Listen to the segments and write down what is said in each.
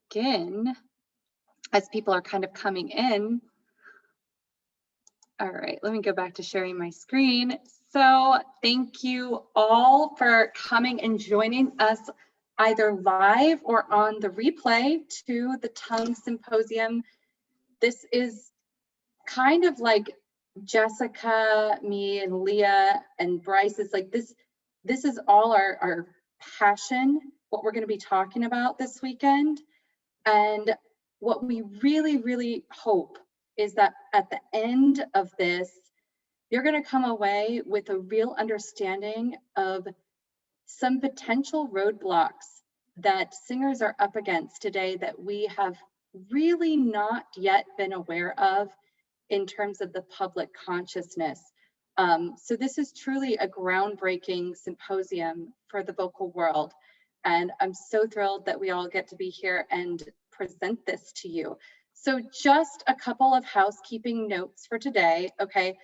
begin as people are kind of coming in. All right, let me go back to sharing my screen. So thank you all for coming and joining us either live or on the replay to the Tongue Symposium. This is kind of like Jessica, me, and Leah, and Bryce is like this is all our passion, what we're going to be talking about this weekend. And what we really, really hope is that at the end of this, you're going to come away with a real understanding of some potential roadblocks that singers are up against today that we have really not yet been aware of in terms of the public consciousness. So this is truly a groundbreaking symposium for the vocal world. And I'm so thrilled that we all get to be here and present this to you. So just a couple of housekeeping notes for today. Okay,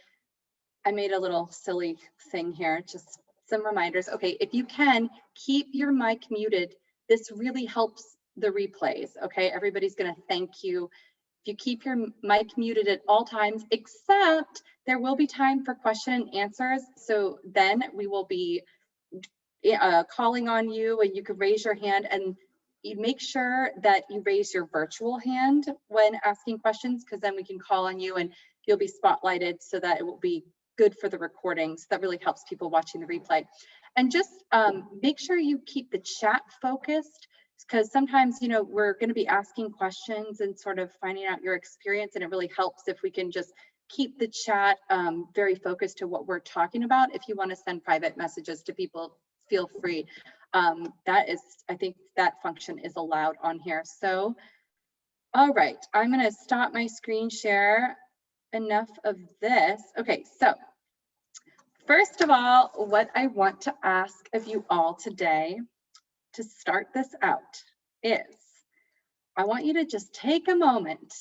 I made a little silly thing here, just some reminders. Okay, if you can, keep your mic muted. This really helps the replays, okay? Everybody's gonna thank you. If you keep your mic muted at all times, except there will be time for question and answers. So then we will be calling on you and you can raise your hand, and you make sure that you raise your virtual hand when asking questions, because then we can call on you and you'll be spotlighted so that it will be good for the recording. So that really helps people watching the replay. And just make sure you keep the chat focused, because sometimes, you know, we're going to be asking questions and sort of finding out your experience, and it really helps if we can just keep the chat very focused to what we're talking about. If you want to send private messages to people, feel free. That is, I think that function is allowed on here. So, all right, I'm going to stop my screen share. Enough of this. Okay, so first of all, what I want to ask of you all today to start this out is I want you to just take a moment,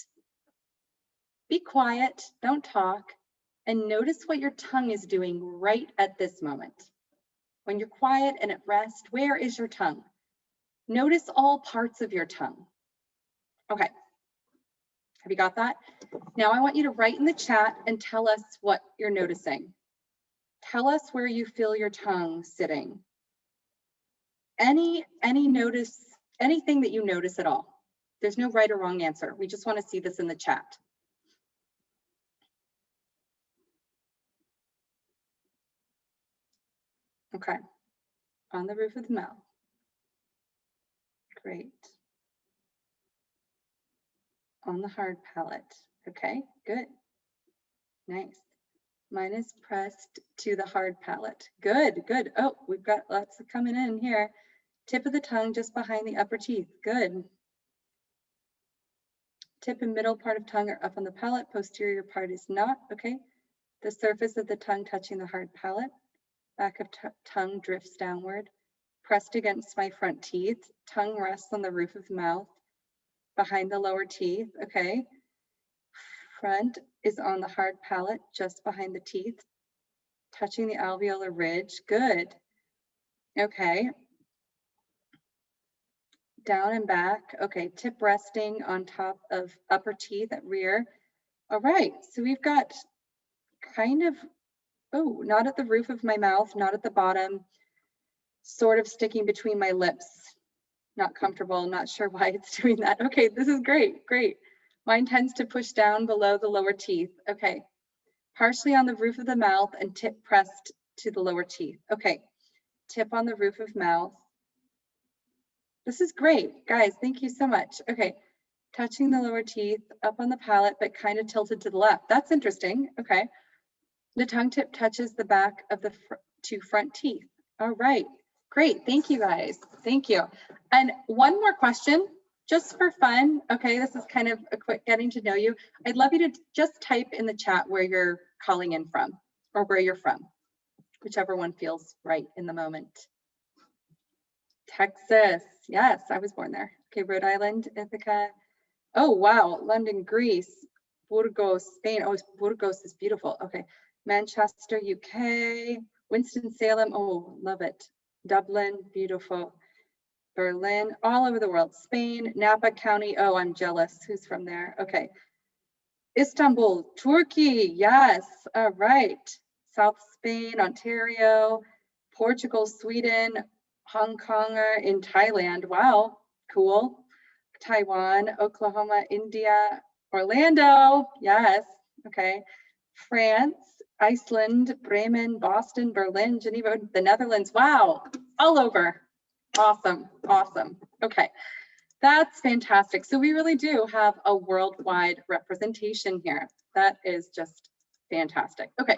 be quiet, don't talk, and notice what your tongue is doing right at this moment. When you're quiet and at rest, where is your tongue? Notice all parts of your tongue. Okay, have you got that? Now I want you to write in the chat and tell us what you're noticing. Tell us where you feel your tongue sitting. Anything that you notice at all. There's no right or wrong answer. We just want to see this in the chat. Okay, on the roof of the mouth. Great. On the hard palate. Okay, good. Nice. Mine is pressed to the hard palate. Good, good. Oh, we've got lots of coming in here. Tip of the tongue just behind the upper teeth. Good. Tip and middle part of tongue are up on the palate. Posterior part is not. Okay. The surface of the tongue touching the hard palate. Back of tongue drifts downward. Pressed against my front teeth. Tongue rests on the roof of the mouth. Behind the lower teeth. Okay. Front is on the hard palate, just behind the teeth. Touching the alveolar ridge. Good. Okay. Down and back. Okay, tip resting on top of upper teeth at rear. All right, so we've got kind of, oh, not at the roof of my mouth, not at the bottom, sort of sticking between my lips. Not comfortable, not sure why it's doing that. Okay, this is great, great. Mine tends to push down below the lower teeth. Okay, partially on the roof of the mouth and tip pressed to the lower teeth. Okay, tip on the roof of mouth. This is great, guys, thank you so much. Okay, touching the lower teeth, up on the palate, but kind of tilted to the left. That's interesting, okay. The tongue tip touches the back of the two front teeth. All right, great, thank you guys, thank you. And one more question, just for fun, okay, this is kind of a quick getting to know you. I'd love you to just type in the chat where you're calling in from, or where you're from, whichever one feels right in the moment. Texas, yes, I was born there. Okay, Rhode Island, Ithaca. Oh, wow, London, Greece, Burgos, Spain. Oh, Burgos is beautiful. Okay, Manchester, UK, Winston-Salem. Oh, love it. Dublin, beautiful. Berlin, all over the world. Spain, Napa County. Oh, I'm jealous. Who's from there? Okay. Istanbul, Turkey. Yes. All right. South Spain, Ontario, Portugal, Sweden, Hong Kong in Thailand. Wow. Cool. Taiwan, Oklahoma, India, Orlando. Yes. Okay. France, Iceland, Bremen, Boston, Berlin, Geneva, the Netherlands. Wow. All over. Awesome. Awesome. Okay. That's fantastic. So we really do have a worldwide representation here. That is just fantastic. Okay.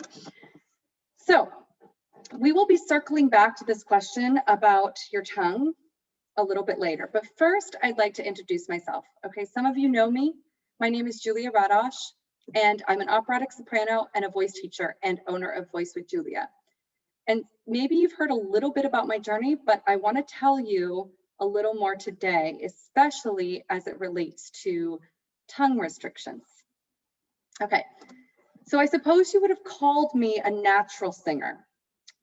So we will be circling back to this question about your tongue a little bit later. But first, I'd like to introduce myself. Okay, some of you know me. My name is Julia Radosh, and I'm an operatic soprano and a voice teacher and owner of Voice with Julia. And maybe you've heard a little bit about my journey, but I want to tell you a little more today, especially as it relates to tongue restrictions. Okay, so I suppose you would have called me a natural singer.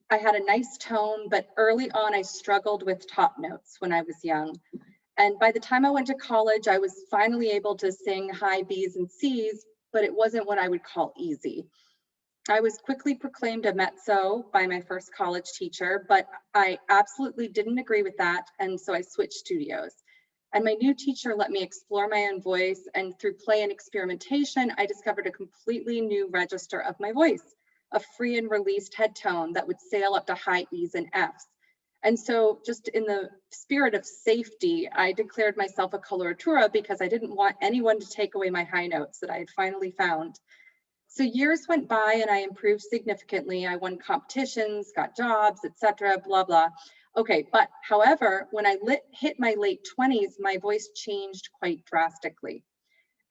I had a nice tone, but early on I struggled with top notes when I was young. And by the time I went to college, I was finally able to sing high B's and C's, but it wasn't what I would call easy. I was quickly proclaimed a mezzo by my first college teacher, but I absolutely didn't agree with that, and so I switched studios. And my new teacher let me explore my own voice, and through play and experimentation, I discovered a completely new register of my voice, a free and released head tone that would sail up to high E's and F's. And so just in the spirit of safety, I declared myself a coloratura because I didn't want anyone to take away my high notes that I had finally found. So years went by and I improved significantly. I won competitions, got jobs, etc., blah, blah. Okay, but however, when I hit my late 20s, my voice changed quite drastically.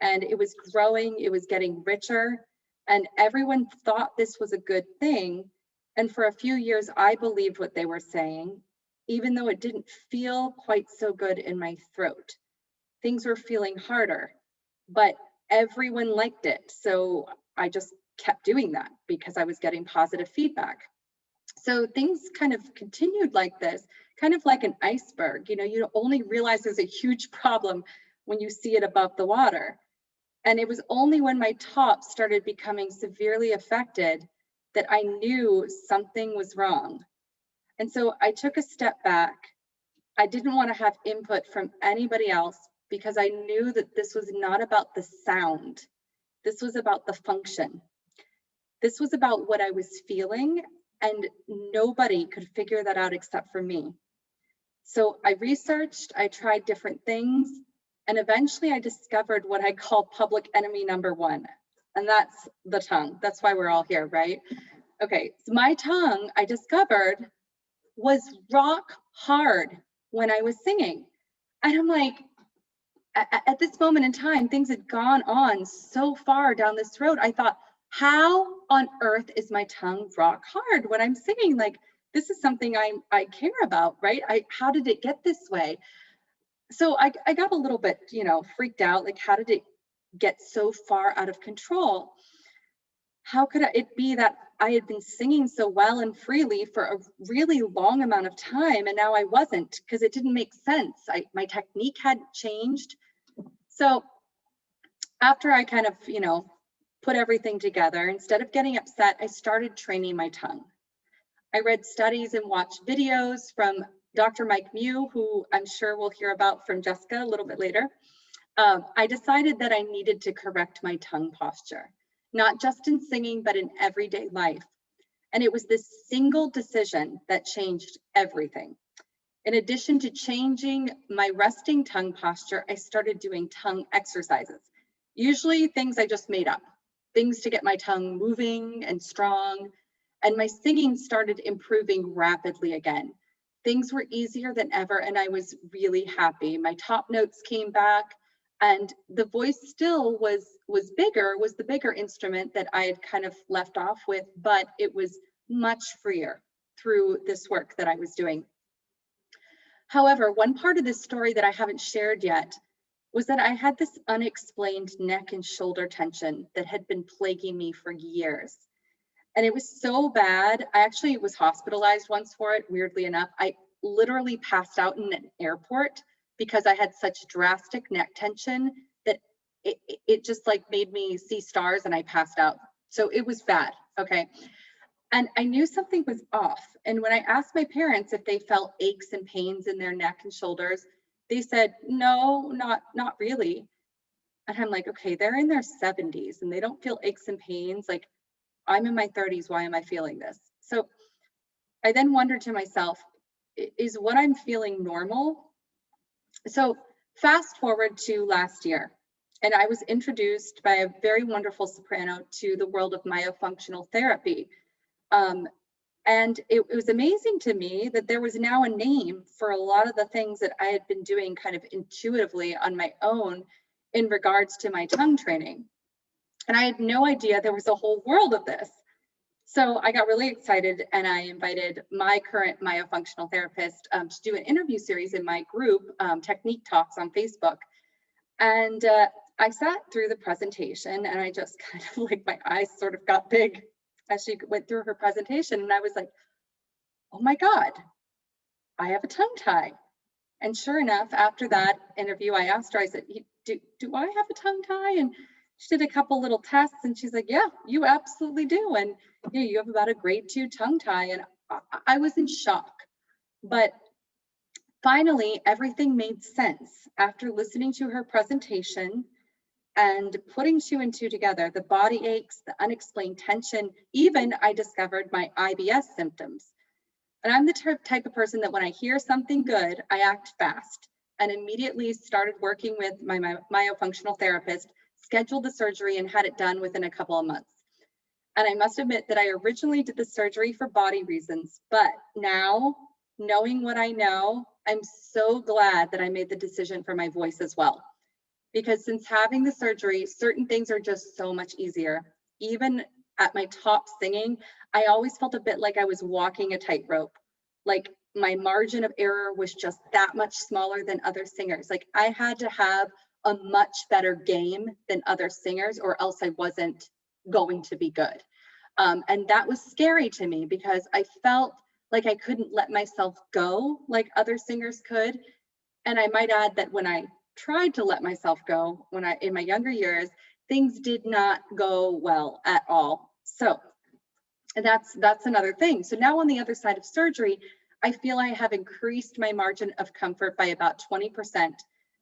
And it was growing, it was getting richer, and everyone thought this was a good thing. And for a few years, I believed what they were saying, even though it didn't feel quite so good in my throat. Things were feeling harder, but everyone liked it. So I just kept doing that because I was getting positive feedback. So things kind of continued like this, kind of like an iceberg. You know, you only realize there's a huge problem when you see it above the water. And it was only when my top started becoming severely affected that I knew something was wrong. And so I took a step back. I didn't want to have input from anybody else because I knew that this was not about the sound. This was about the function. This was about what I was feeling, and nobody could figure that out except for me. So I researched, I tried different things, and eventually I discovered what I call public enemy number one, and that's the tongue. That's why we're all here, right? Okay, so my tongue, I discovered, was rock hard when I was singing. And I'm like, at this moment in time, things had gone on so far down this road. I thought, how on earth is my tongue rock hard when I'm singing? Like, this is something I care about, right? How did it get this way? So I got a little bit, you know, freaked out. Like, how did it get so far out of control? How could it be that I had been singing so well and freely for a really long amount of time, and now I wasn't, because it didn't make sense. My technique had changed. So after I kind of, you know, put everything together, instead of getting upset, I started training my tongue. I read studies and watched videos from Dr. Mike Mew, who I'm sure we'll hear about from Jessica a little bit later. I decided that I needed to correct my tongue posture, not just in singing, but in everyday life. And it was this single decision that changed everything. In addition to changing my resting tongue posture, I started doing tongue exercises, usually things I just made up, things to get my tongue moving and strong. And my singing started improving rapidly again. Things were easier than ever, and I was really happy. My top notes came back, and the voice still was the bigger instrument that I had kind of left off with, but it was much freer through this work that I was doing. However, one part of this story that I haven't shared yet was that I had this unexplained neck and shoulder tension that had been plaguing me for years. And it was so bad, I actually was hospitalized once for it, weirdly enough. literally passed out in an airport because I had such drastic neck tension that it just like made me see stars and I passed out. So it was bad, okay? And I knew something was off. And when I asked my parents if they felt aches and pains in their neck and shoulders, they said, no, not really. And I'm like, okay, they're in their 70s and they don't feel aches and pains. Like, I'm in my 30s, why am I feeling this? So I then wondered to myself, is what I'm feeling normal? So fast forward to last year, and I was introduced by a very wonderful soprano to the world of myofunctional therapy. And it was amazing to me that there was now a name for a lot of the things that I had been doing kind of intuitively on my own in regards to my tongue training. And I had no idea there was a whole world of this. So I got really excited and I invited my current myofunctional therapist to do an interview series in my group, Technique Talks on Facebook. And I sat through the presentation and I just kind of like, my eyes sort of got big as she went through her presentation. And I was like, oh my God, I have a tongue tie. And sure enough, after that interview, I asked her, I said, do I have a tongue tie? And she did a couple little tests and she's like, yeah, you absolutely do. And yeah, you have about a grade 2 tongue tie. And I was in shock. But finally, everything made sense after listening to her presentation and putting 2 and 2 together, the body aches, the unexplained tension, even I discovered my IBS symptoms. And I'm the type of person that when I hear something good, I act fast and immediately started working with my myofunctional therapist, scheduled the surgery and had it done within a couple of months. And I must admit that I originally did the surgery for body reasons, but now knowing what I know, I'm so glad that I made the decision for my voice as well. Because since having the surgery, certain things are just so much easier. Even at my top singing, I always felt a bit like I was walking a tightrope. Like my margin of error was just that much smaller than other singers. Like I had to have a much better game than other singers or else I wasn't going to be good. And that was scary to me because I felt like I couldn't let myself go like other singers could. And I might add that when I tried to let myself go in my younger years, things did not go well at all. So that's another thing. So now on the other side of surgery, I feel I have increased my margin of comfort by about 20%,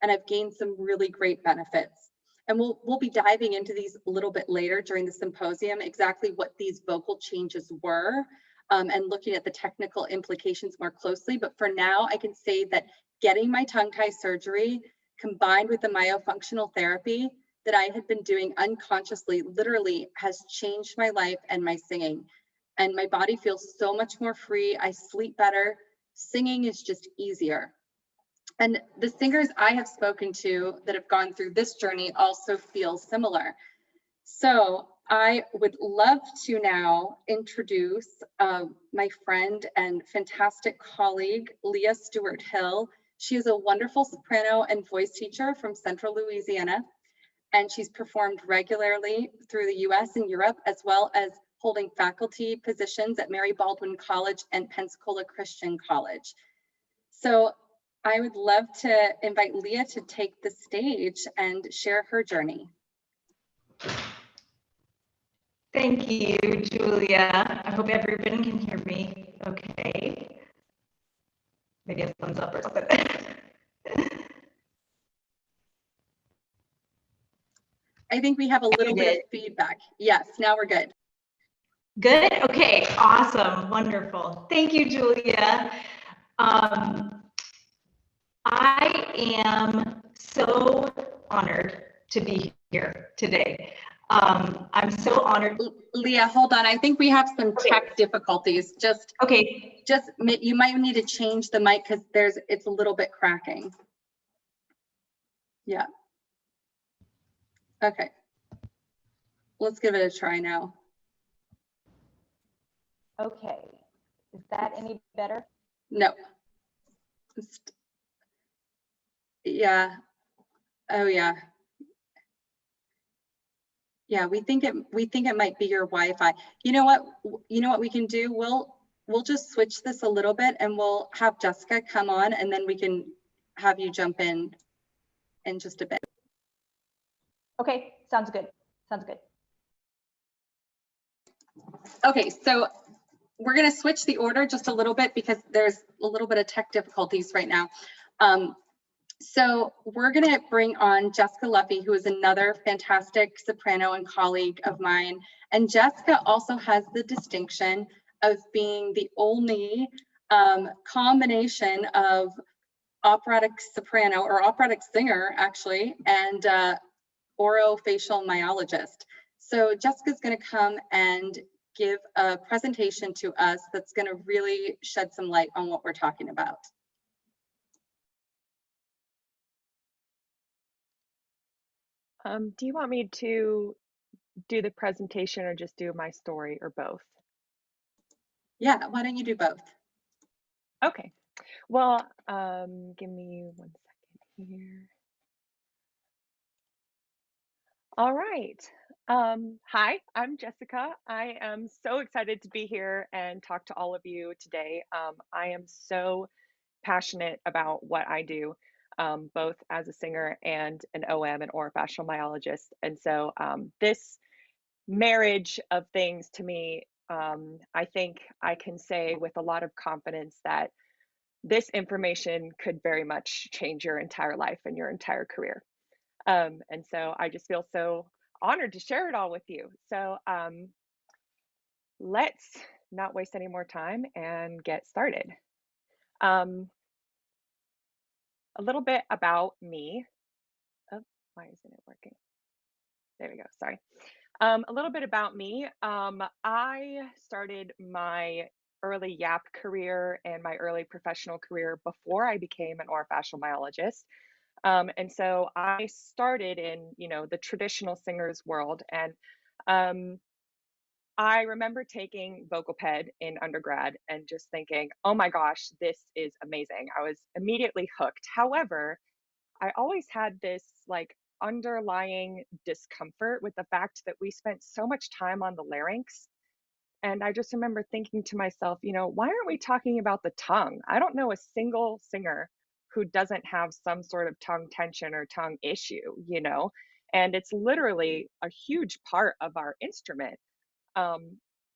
and I've gained some really great benefits. And we'll be diving into these a little bit later during the symposium, exactly what these vocal changes were, and looking at the technical implications more closely. But for now, I can say that getting my tongue tie surgery combined with the myofunctional therapy that I had been doing unconsciously literally has changed my life and my singing. And my body feels so much more free. I sleep better. Singing is just easier. And the singers I have spoken to that have gone through this journey also feel similar. So I would love to now introduce my friend and fantastic colleague, Leah Stewart-Hill. She is a wonderful soprano and voice teacher from Central Louisiana, and she's performed regularly through the US and Europe, as well as holding faculty positions at Mary Baldwin College and Pensacola Christian College. So I would love to invite Leah to take the stage and share her journey. Thank you, Julia. I hope everyone can hear me okay. Maybe a thumbs up or something. I think we have a little bit of feedback. Yes, now we're good. Good? Okay, awesome, wonderful. Thank you, Julia. I am so honored to be here today. I'm so honored. Leah, hold on. I think we have some tech difficulties. Just you might need to change the mic because it's a little bit cracking. Yeah. Okay. Let's give it a try now. Okay. Is that any better? No. Yeah. Oh yeah. Yeah, we think it might be your Wi-Fi. You know what we can do? we'll just switch this a little bit and we'll have Jessica come on and then we can have you jump in just a bit. Okay, sounds good. Sounds good. Okay, so we're going to switch the order just a little bit because there's a little bit of tech difficulties right now. So we're going to bring on Jessica Luffy, who is another fantastic soprano and colleague of mine. And Jessica also has the distinction of being the only combination of operatic soprano or operatic singer, actually, and orofacial myologist. So Jessica's going to come and give a presentation to us that's going to really shed some light on what we're talking about. Do you want me to do the presentation or just do my story or both? Yeah, why don't you do both? Okay. Well, give me 1 second here. All right. Hi, I'm Jessica. I am so excited to be here and talk to all of you today. I am so passionate about what I do, both as a singer and an OM, an orofacial myologist. And so this marriage of things to me, I think I can say with a lot of confidence that this information could very much change your entire life and your entire career. And so I just feel so honored to share it all with you. So let's not waste any more time and get started. A little bit about me. Oh, why isn't it working? There we go. Sorry. A little bit about me. I started my early YAP career and my early professional career before I became an orofacial myologist. And so I started in, the traditional singers world. And I remember taking vocal ped in undergrad and just thinking, oh my gosh, this is amazing. I was immediately hooked. However, I always had this like underlying discomfort with the fact that we spent so much time on the larynx. And I just remember thinking to myself, why aren't we talking about the tongue? I don't know a single singer who doesn't have some sort of tongue tension or tongue issue. And it's literally a huge part of our instrument.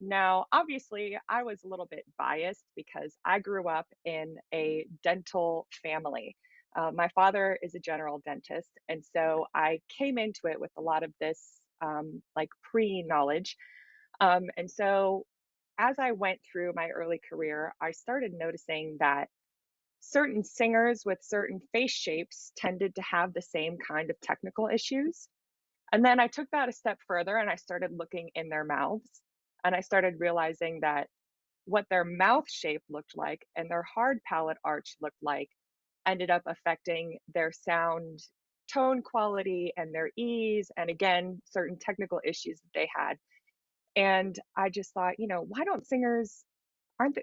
Now, obviously, I was a little bit biased because I grew up in a dental family. My father is a general dentist, and so I came into it with a lot of this like pre-knowledge. And so as I went through my early career, I started noticing that certain singers with certain face shapes tended to have the same kind of technical issues. And then I took that a step further and I started looking in their mouths. And I started realizing that what their mouth shape looked like and their hard palate arch looked like ended up affecting their sound tone quality and their ease, and again, certain technical issues that they had. And I just thought, why don't singers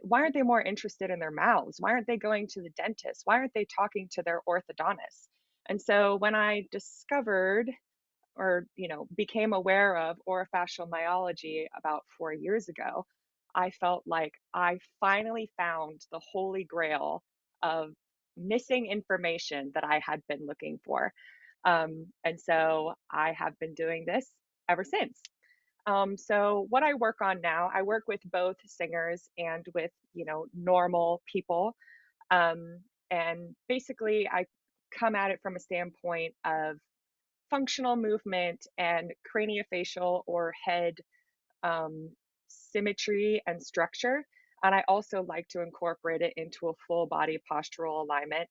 why aren't they more interested in their mouths? Why aren't they going to the dentist? Why aren't they talking to their orthodontist? And so when I discovered or became aware of orofacial myology about 4 years ago, I felt like I finally found the holy grail of missing information that I had been looking for. And so I have been doing this ever since. So what I work on now, I work with both singers and with, normal people. And basically I come at it from a standpoint of functional movement and craniofacial or head symmetry and structure. And I also like to incorporate it into a full body postural alignment.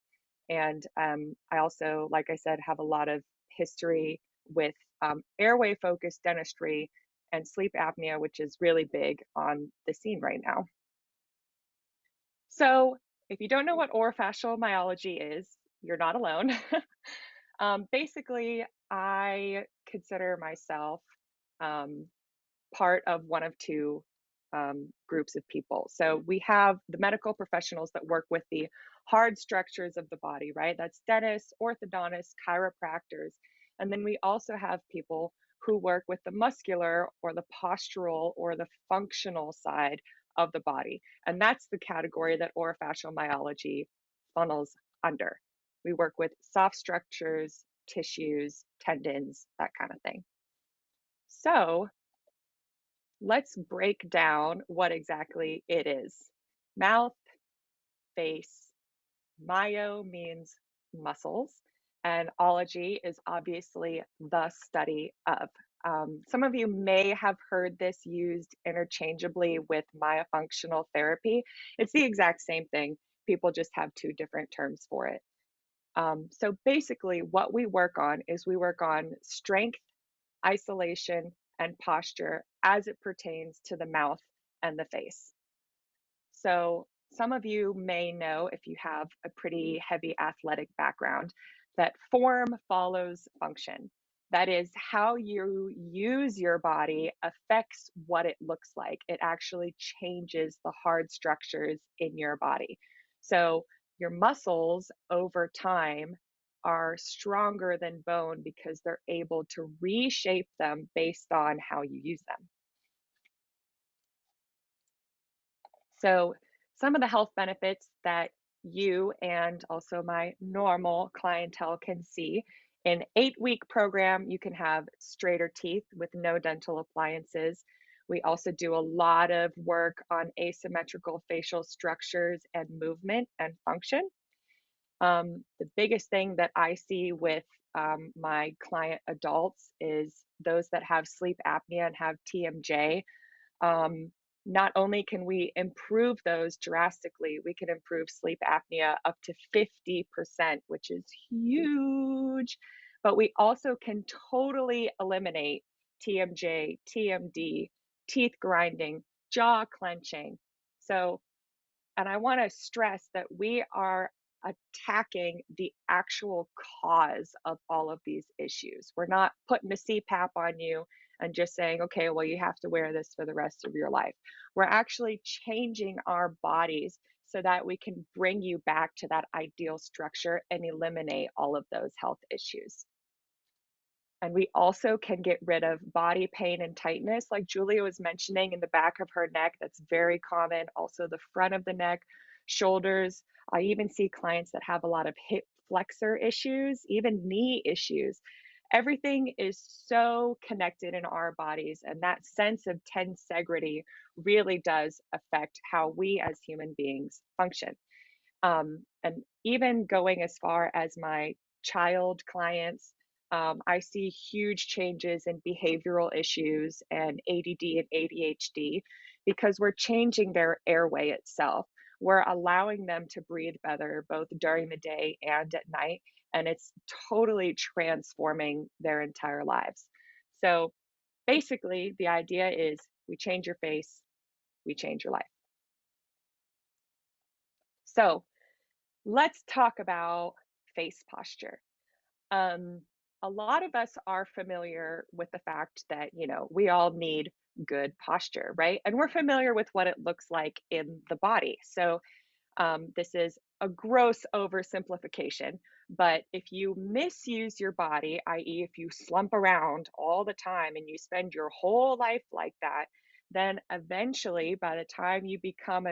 And I also, like I said, have a lot of history with airway focused dentistry and sleep apnea, which is really big on the scene right now. So if you don't know what orofacial myology is, you're not alone. Basically, I consider myself part of one of two groups of people. So we have the medical professionals that work with the hard structures of the body, right? That's dentists, orthodontists, chiropractors. And then we also have people who work with the muscular or the postural or the functional side of the body. And that's the category that orofacial myology funnels under. We work with soft structures, tissues, tendons, that kind of thing. So let's break down what exactly it is. Mouth, face, myo means muscles, and ology is obviously the study of. Some of you may have heard this used interchangeably with myofunctional therapy. It's the exact same thing. People just have two different terms for it. So basically what we work on is we work on strength, isolation, and posture as it pertains to the mouth and the face. So some of you may know, if you have a pretty heavy athletic background, that form follows function. That is, how you use your body affects what it looks like. It actually changes the hard structures in your body. So your muscles over time are stronger than bone because they're able to reshape them based on how you use them. So some of the health benefits that you and also my normal clientele can see: in 8-week program, you can have straighter teeth with no dental appliances. We also do a lot of work on asymmetrical facial structures and movement and function. The biggest thing that I see with my client adults is those that have sleep apnea and have TMJ. Not only can we improve those drastically, we can improve sleep apnea up to 50%, which is huge, but we also can totally eliminate TMJ, TMD, teeth grinding, jaw clenching. So, and I want to stress that we are attacking the actual cause of all of these issues. We're not putting a CPAP on you and just saying, okay, well, you have to wear this for the rest of your life. We're actually changing our bodies so that we can bring you back to that ideal structure and eliminate all of those health issues. And we also can get rid of body pain and tightness, like Julia was mentioning, in the back of her neck. That's very common. Also the front of the neck, shoulders. I even see clients that have a lot of hip flexor issues, even knee issues. Everything is so connected in our bodies, and that sense of tensegrity really does affect how we as human beings function. And even going as far as my child clients, I see huge changes in behavioral issues and ADD and ADHD because we're changing their airway itself. We're allowing them to breathe better both during the day and at night, and it's totally transforming their entire lives. So basically, the idea is we change your face, we change your life. So let's talk about face posture. A lot of us are familiar with the fact that, we all need good posture, right? And we're familiar with what it looks like in the body. So this is a gross oversimplification, but if you misuse your body, i.e., if you slump around all the time and you spend your whole life like that, then eventually, by the time you become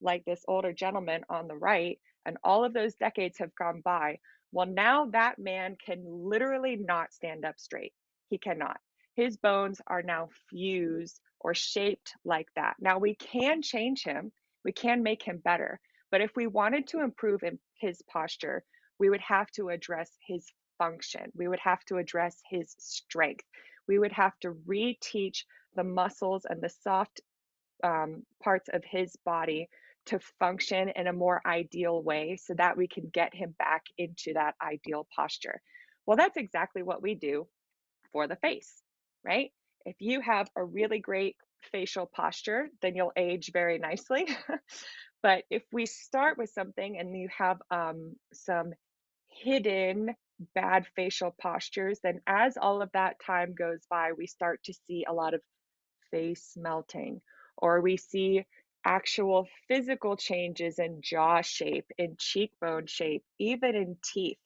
like this older gentleman on the right, and all of those decades have gone by, well, now that man can literally not stand up straight. He cannot. His bones are now fused or shaped like that. Now, we can change him, we can make him better. But if we wanted to improve his posture, we would have to address his function. We would have to address his strength. We would have to reteach the muscles and the soft parts of his body to function in a more ideal way so that we can get him back into that ideal posture. Well, that's exactly what we do for the face, right? If you have a really great facial posture, then you'll age very nicely. But if we start with something and you have some hidden bad facial postures, then as all of that time goes by, we start to see a lot of face melting, or we see actual physical changes in jaw shape, in cheekbone shape, even in teeth.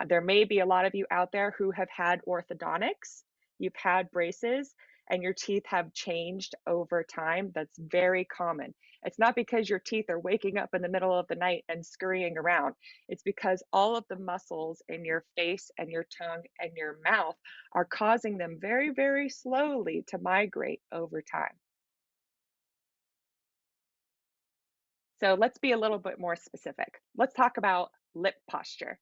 There may be a lot of you out there who have had orthodontics, you've had braces, and your teeth have changed over time, that's very common. It's not because your teeth are waking up in the middle of the night and scurrying around. It's because all of the muscles in your face and your tongue and your mouth are causing them very, very slowly to migrate over time. So let's be a little bit more specific. Let's talk about lip posture.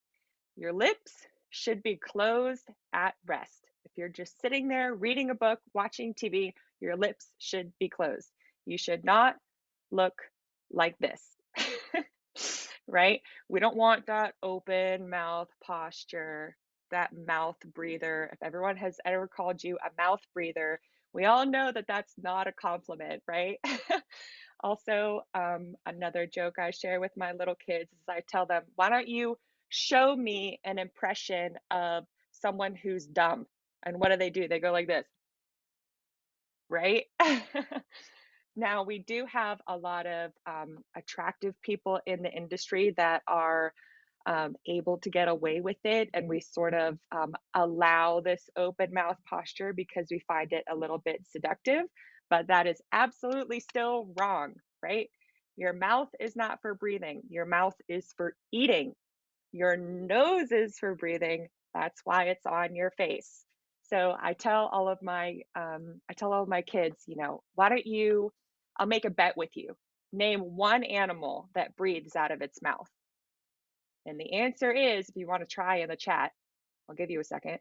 Your lips should be closed at rest. If you're just sitting there reading a book, watching TV, your lips should be closed. You should not look like this, right? We don't want that open mouth posture, that mouth breather. If everyone has ever called you a mouth breather, we all know that that's not a compliment, right? Also, another joke I share with my little kids is I tell them, why don't you show me an impression of someone who's dumb? And what do? They go like this, right? Now, we do have a lot of attractive people in the industry that are able to get away with it, and we sort of allow this open mouth posture because we find it a little bit seductive, but that is absolutely still wrong, right? Your mouth is not for breathing. Your mouth is for eating. Your nose is for breathing. That's why it's on your face. So I tell all of my kids, why don't you, I'll make a bet with you. Name one animal that breathes out of its mouth. And the answer is, if you want to try in the chat, I'll give you a second.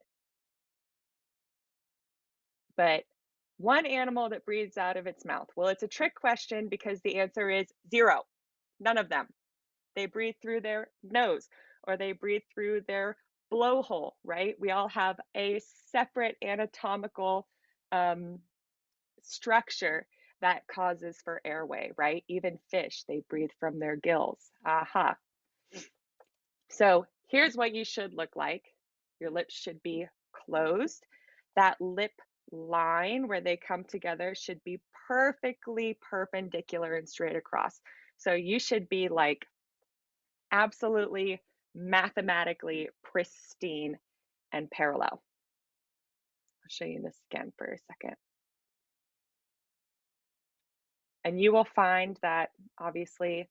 But one animal that breathes out of its mouth. Well, it's a trick question because the answer is 0. None of them. They breathe through their nose or they breathe through their blowhole, right? We all have a separate anatomical structure that causes for airway, right? Even fish, they breathe from their gills. Aha. So here's what you should look like. Your lips should be closed. That lip line where they come together should be perfectly perpendicular and straight across. So you should be like absolutely mathematically pristine and parallel. I'll show you this again for a second. And you will find that obviously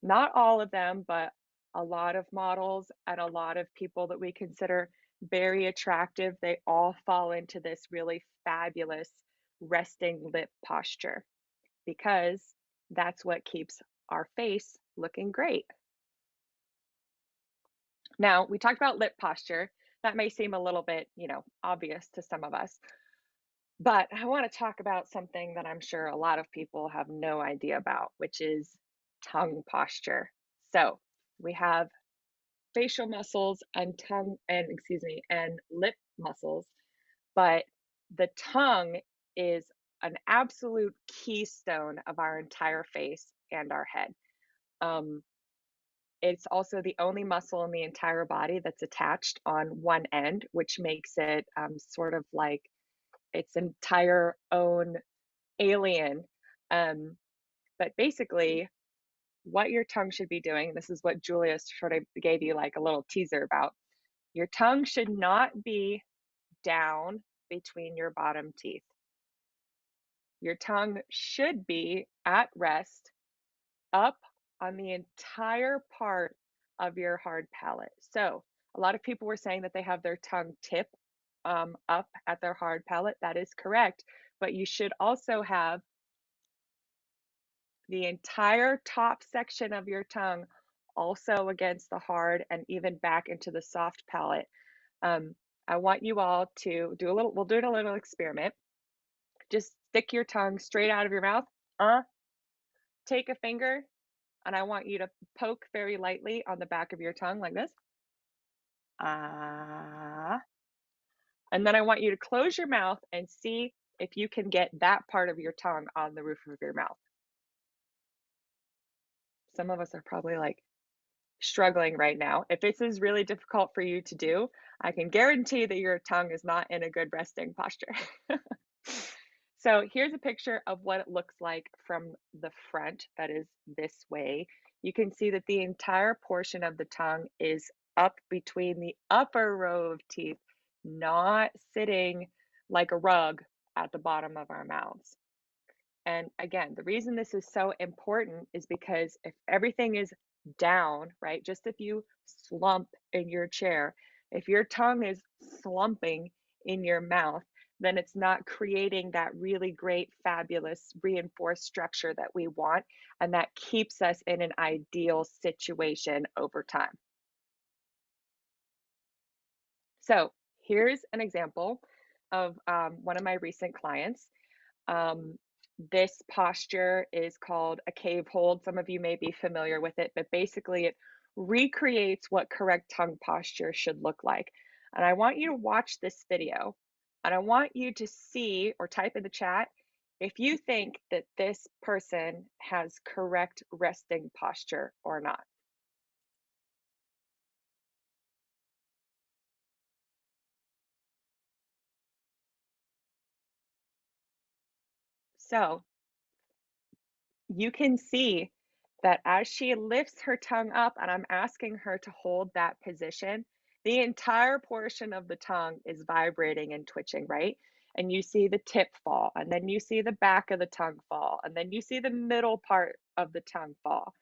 not all of them, but a lot of models and a lot of people that we consider very attractive, they all fall into this really fabulous resting lip posture because that's what keeps our face looking great. Now, we talked about lip posture. That may seem a little bit, obvious to some of us, but I want to talk about something that I'm sure a lot of people have no idea about, which is tongue posture. So we have facial muscles and and lip muscles, but the tongue is an absolute keystone of our entire face and our head. It's also the only muscle in the entire body that's attached on one end, which makes it sort of like its entire own alien. But basically, what your tongue should be doing, this is what Julia sort of gave you like a little teaser about. Your tongue should not be down between your bottom teeth. Your tongue should be at rest up on the entire part of your hard palate. So a lot of people were saying that they have their tongue tip up at their hard palate. That is correct, but you should also have the entire top section of your tongue also against the hard and even back into the soft palate. I want you all to do we'll do a little experiment. Just stick your tongue straight out of your mouth. Take a finger, and I want you to poke very lightly on the back of your tongue like this. And then I want you to close your mouth and see if you can get that part of your tongue on the roof of your mouth. Some of us are probably like struggling right now. If this is really difficult for you to do, I can guarantee that your tongue is not in a good resting posture. So here's a picture of what it looks like from the front, that is this way. You can see that the entire portion of the tongue is up between the upper row of teeth, not sitting like a rug at the bottom of our mouths. And again, the reason this is so important is because if everything is down, right, just if you slump in your chair, if your tongue is slumping in your mouth, then it's not creating that really great, fabulous, reinforced structure that we want, and that keeps us in an ideal situation over time. So here's an example of one of my recent clients. This posture is called a cave hold. Some of you may be familiar with it, but basically it recreates what correct tongue posture should look like. And I want you to watch this video, and I want you to see or type in the chat if you think that this person has correct resting posture or not. So you can see that as she lifts her tongue up and I'm asking her to hold that position, the entire portion of the tongue is vibrating and twitching, right? And you see the tip fall, and then you see the back of the tongue fall, and then you see the middle part of the tongue fall.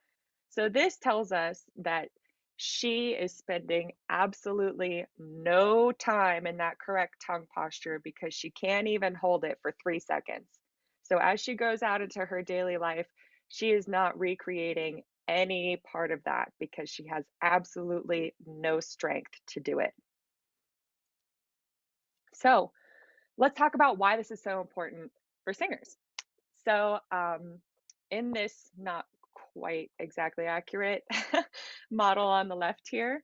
So this tells us that she is spending absolutely no time in that correct tongue posture because she can't even hold it for 3 seconds. So as she goes out into her daily life, she is not recreating any part of that because she has absolutely no strength to do it. So let's talk about why this is so important for singers. So in this not quite exactly accurate model on the left here,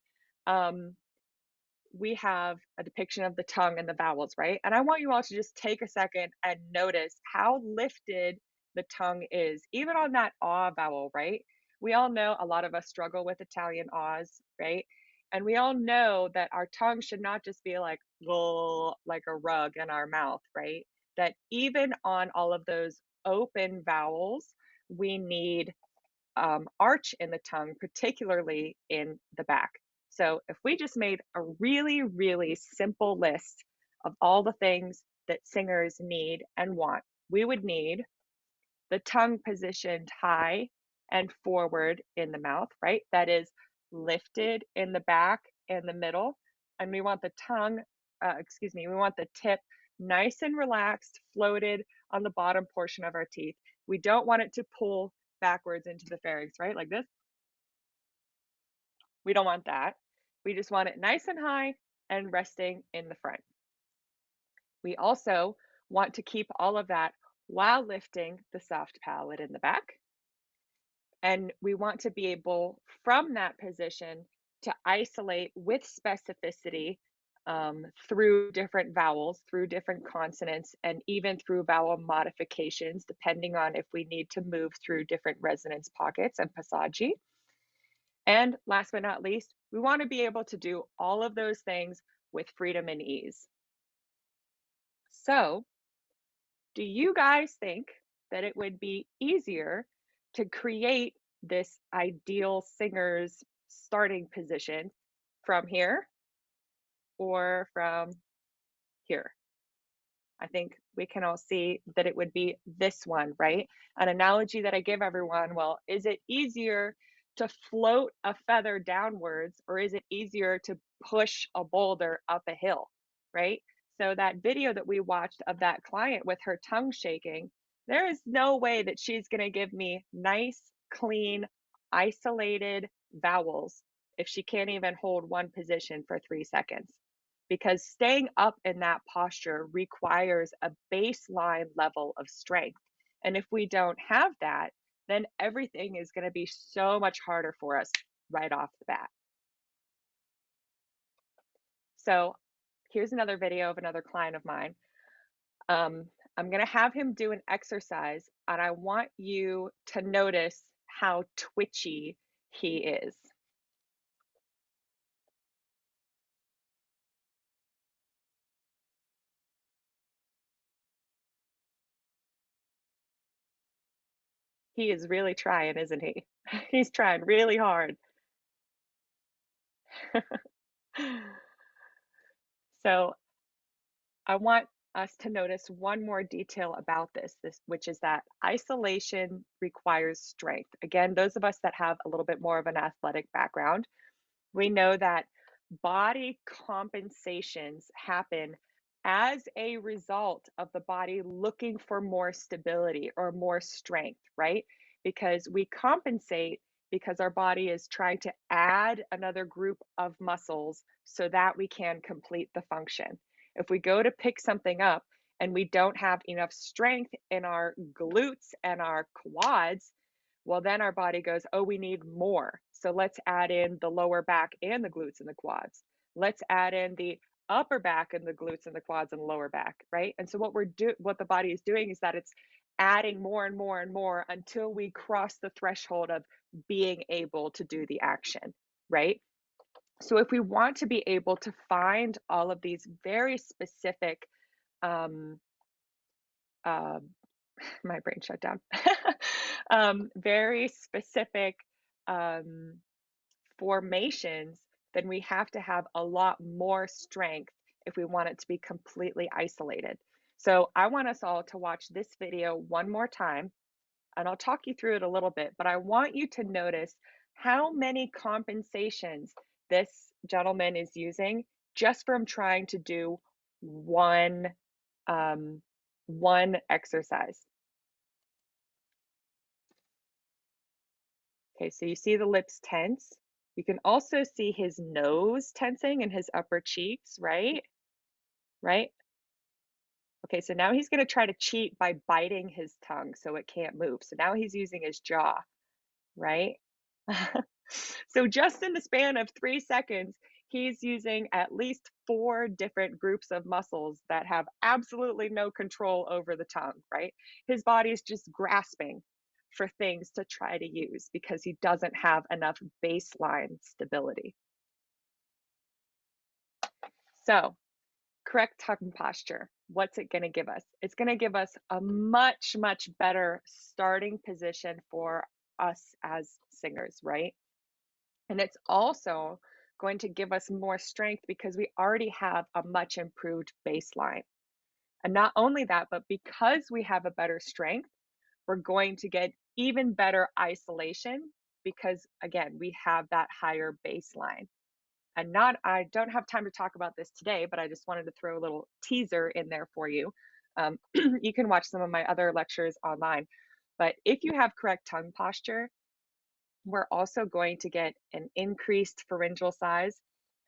we have a depiction of the tongue and the vowels, right? And I want you all to just take a second and notice how lifted the tongue is, even on that ah vowel, right? We all know a lot of us struggle with Italian ahs, right? And we all know that our tongue should not just be like a rug in our mouth, right? That even on all of those open vowels, we need arch in the tongue, particularly in the back. So if we just made a really, really simple list of all the things that singers need and want, we would need the tongue positioned high and forward in the mouth, right? That is lifted in the back and the middle. And we want the tongue, we want the tip nice and relaxed, floated on the bottom portion of our teeth. We don't want it to pull backwards into the pharynx, right? Like this. We don't want that. We just want it nice and high and resting in the front. We also want to keep all of that while lifting the soft palate in the back. And we want to be able, from that position, to isolate with specificity through different vowels, through different consonants, and even through vowel modifications, depending on if we need to move through different resonance pockets and passaggi. And last but not least, we want to be able to do all of those things with freedom and ease. So, do you guys think that it would be easier to create this ideal singer's starting position from here or from here? I think we can all see that it would be this one, right? An analogy that I give everyone, well, is it easier to float a feather downwards, or is it easier to push a boulder up a hill, right? So that video that we watched of that client with her tongue shaking, there is no way that she's going to give me nice, clean, isolated vowels if she can't even hold one position for 3 seconds, because staying up in that posture requires a baseline level of strength. And if we don't have that, then everything is going to be so much harder for us right off the bat. So here's another video of another client of mine. I'm going to have him do an exercise, and I want you to notice how twitchy he is. He is really trying, isn't he? He's trying really hard. So I want us to notice one more detail about this, which is that isolation requires strength. Again, those of us that have a little bit more of an athletic background, we know that body compensations happen as a result of the body looking for more stability or more strength, right? Because we compensate because our body is trying to add another group of muscles so that we can complete the function. If we go to pick something up and we don't have enough strength in our glutes and our quads, well, then our body goes, oh, we need more. So let's add in the lower back and the glutes and the quads. Let's add in the upper back and the glutes and the quads and the lower back, right? And so what the body is doing is that it's adding more and more and more until we cross the threshold of being able to do the action, right? So if we want to be able to find all of these very specific, my brain shut down, very specific formations, then we have to have a lot more strength if we want it to be completely isolated. So I want us all to watch this video one more time, and I'll talk you through it a little bit, but I want you to notice how many compensations this gentleman is using just from trying to do one exercise. Okay, so you see the lips tense. You can also see his nose tensing and his upper cheeks, right? Right? Okay, so now he's going to try to cheat by biting his tongue so it can't move. So now he's using his jaw, right? So just in the span of 3 seconds, he's using at least 4 different groups of muscles that have absolutely no control over the tongue, right? His body is just grasping for things to try to use because he doesn't have enough baseline stability. So, correct tongue posture. What's it going to give us? It's going to give us a much, much better starting position for us as singers, right? And it's also going to give us more strength because we already have a much improved baseline. And not only that, but because we have a better strength, we're going to get even better isolation because, again, we have that higher baseline. And I don't have time to talk about this today, but I just wanted to throw a little teaser in there for you. You can watch some of my other lectures online. But if you have correct tongue posture, we're also going to get an increased pharyngeal size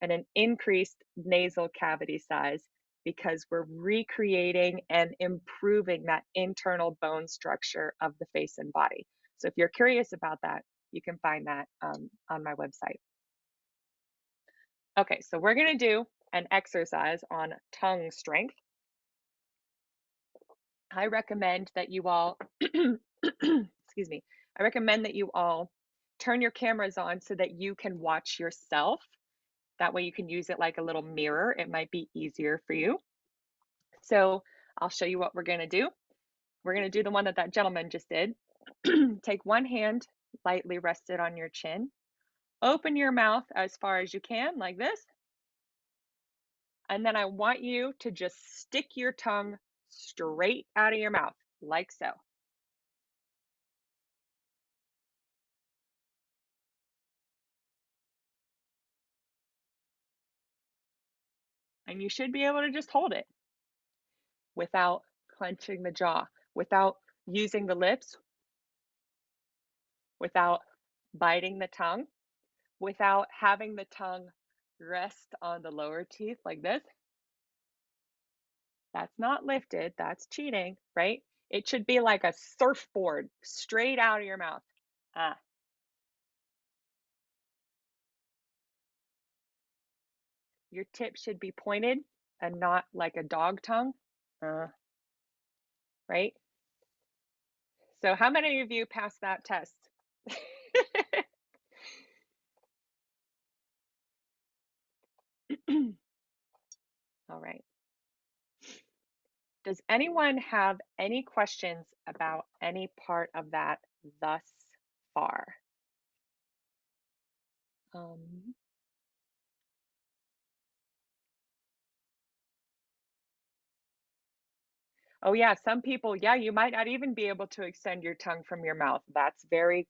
and an increased nasal cavity size because we're recreating and improving that internal bone structure of the face and body. So if you're curious about that, you can find that on my website. Okay, so we're going to do an exercise on tongue strength. I recommend that you all, excuse me, I recommend that you all turn your cameras on so that you can watch yourself. That way you can use it like a little mirror. It might be easier for you. So I'll show you what we're going to do. We're going to do the one that that gentleman just did. Take one hand, lightly rest it on your chin. Open your mouth as far as you can, like this. And then I want you to just stick your tongue straight out of your mouth, like so. And you should be able to just hold it without clenching the jaw, without using the lips, without biting the tongue, without having the tongue rest on the lower teeth like this. That's not lifted, that's cheating, right? It should be like a surfboard straight out of your mouth. Your tip should be pointed and not like a dog tongue, right? So how many of you passed that test? All right. Does anyone have any questions about any part of that thus far? Oh yeah, some people, yeah, you might not even be able to extend your tongue from your mouth. That's very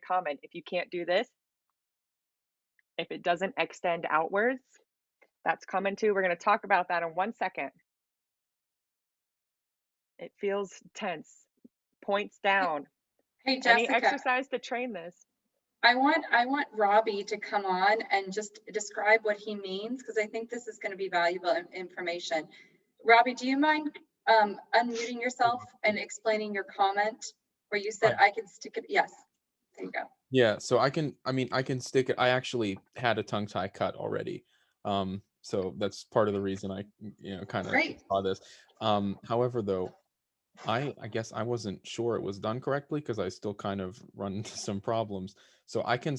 common. If you can't do this, if it doesn't extend outwards, that's common too. We're going to talk about that in 1 second. It feels tense. Points down. Hey, Any Jessica, exercise to train this. I want Robbie to come on and just describe what he means, because I think this is going to be valuable information. Robbie, do you mind unmuting yourself and explaining your comment where you said I can stick it? Yes, there you go. Yeah, so I can stick it. I actually had a tongue tie cut already. So that's part of the reason I, kind of Great. saw this. However, though, I guess I wasn't sure it was done correctly because I still kind of run into some problems. So I can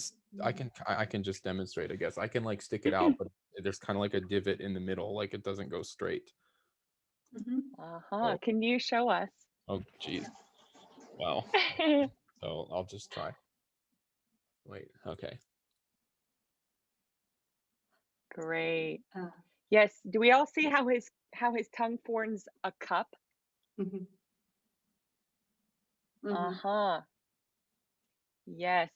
just demonstrate, I guess. I can like stick it out, but there's kind of like a divot in the middle, like it doesn't go straight. Oh, Can you show us? oh geez. Wow. So I'll just try. Wait, okay. Great. Yes. Do we all see how his tongue forms a cup? Yes.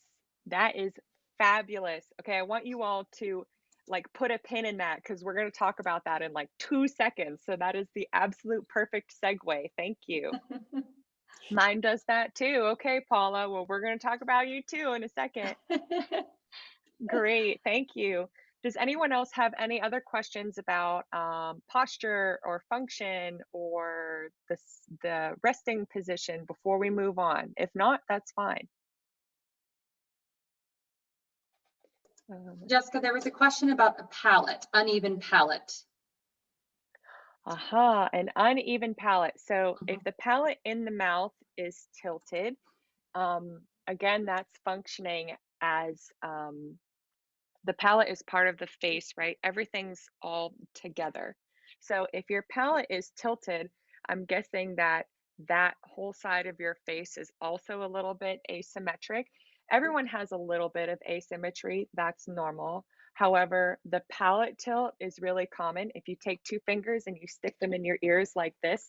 That is fabulous. Okay, I want you all to like put a pin in that because we're going to talk about that in like 2 seconds. So that is the absolute perfect segue. Thank you. Mine does that too. Okay, Paula. Well, we're going to talk about you too in a second. Great. Thank you. Does anyone else have any other questions about posture or function or the resting position before we move on? If not, that's fine. Jessica, there was a question about a palate, uneven palate. An uneven palate. So if the palate in the mouth is tilted, again, that's functioning as the palate is part of the face, right? Everything's all together. So if your palate is tilted, I'm guessing that that whole side of your face is also a little bit asymmetric. Everyone has a little bit of asymmetry. That's normal. However, the palate tilt is really common. If you take 2 fingers and you stick them in your ears like this,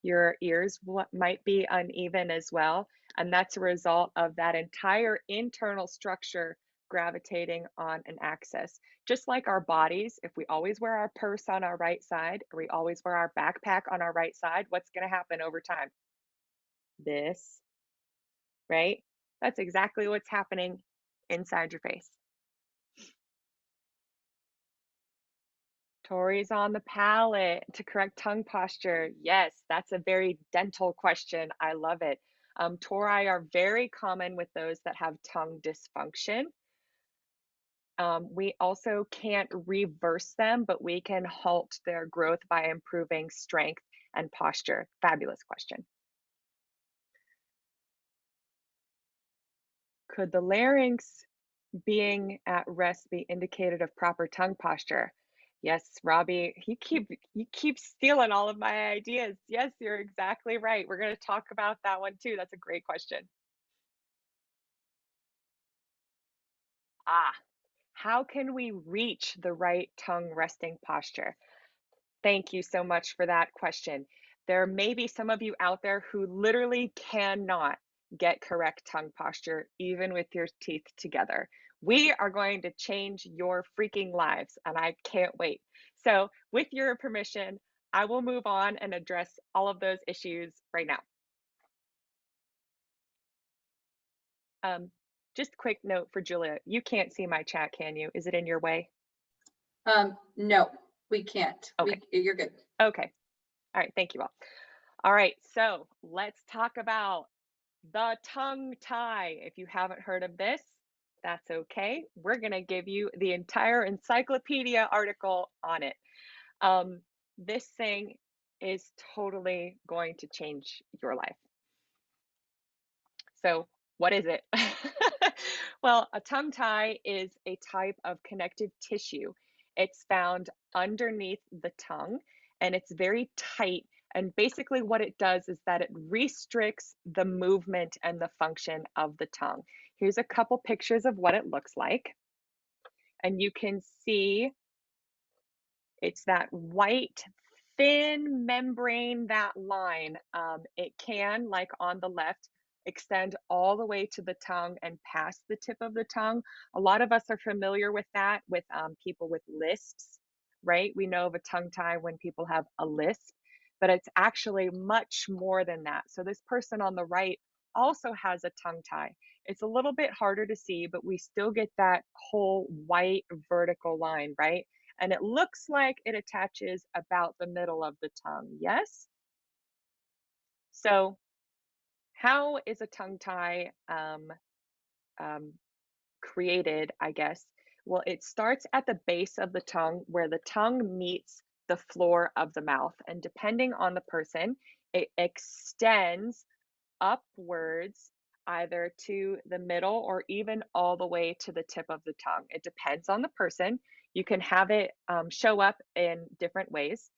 your ears might be uneven as well. And that's a result of that entire internal structure gravitating on an axis. Just like our bodies, if we always wear our purse on our right side, or we always wear our backpack on our right side, what's going to happen over time? This, right? That's exactly what's happening inside your face. Tori's on the palate to correct tongue posture. Yes, that's a very dental question. I love it. Tori are very common with those that have tongue dysfunction. We also can't reverse them, but we can halt their growth by improving strength and posture. Fabulous question. Could the larynx being at rest be indicated of proper tongue posture? Yes, Robbie, you keep stealing all of my ideas. Yes, you're exactly right. We're going to talk about that one too. That's a great question. How can we reach the right tongue resting posture? Thank you so much for that question. There may be some of you out there who literally cannot get correct tongue posture, even with your teeth together. We are going to change your freaking lives, and I can't wait. So, with your permission, I will move on and address all of those issues right now. Just a quick note for Julia. You can't see my chat, can you? Is it in your way? No, we can't. Okay. You're good. Okay. All right. Thank you all. All right. So let's talk about the tongue tie. If you haven't heard of this, that's okay. We're going to give you the entire encyclopedia article on it. This thing is totally going to change your life. So what is it? Well, a tongue tie is a type of connective tissue. It's found underneath the tongue and it's very tight. And basically what it does is that it restricts the movement and the function of the tongue. Here's a couple pictures of what it looks like. And you can see it's that white, thin membrane, that line, it can, like on the left, extend all the way to the tongue and past the tip of the tongue. A lot of us are familiar with that with people with lisps, right? We know of a tongue tie when people have a lisp, but it's actually much more than that. So this person on the right also has a tongue tie. It's a little bit harder to see, but we still get that whole white vertical line, right? And it looks like it attaches about the middle of the tongue, yes? So how is a tongue tie created, I guess? Well, it starts at the base of the tongue where the tongue meets the floor of the mouth. And depending on the person, it extends upwards either to the middle or even all the way to the tip of the tongue. It depends on the person. You can have it show up in different ways,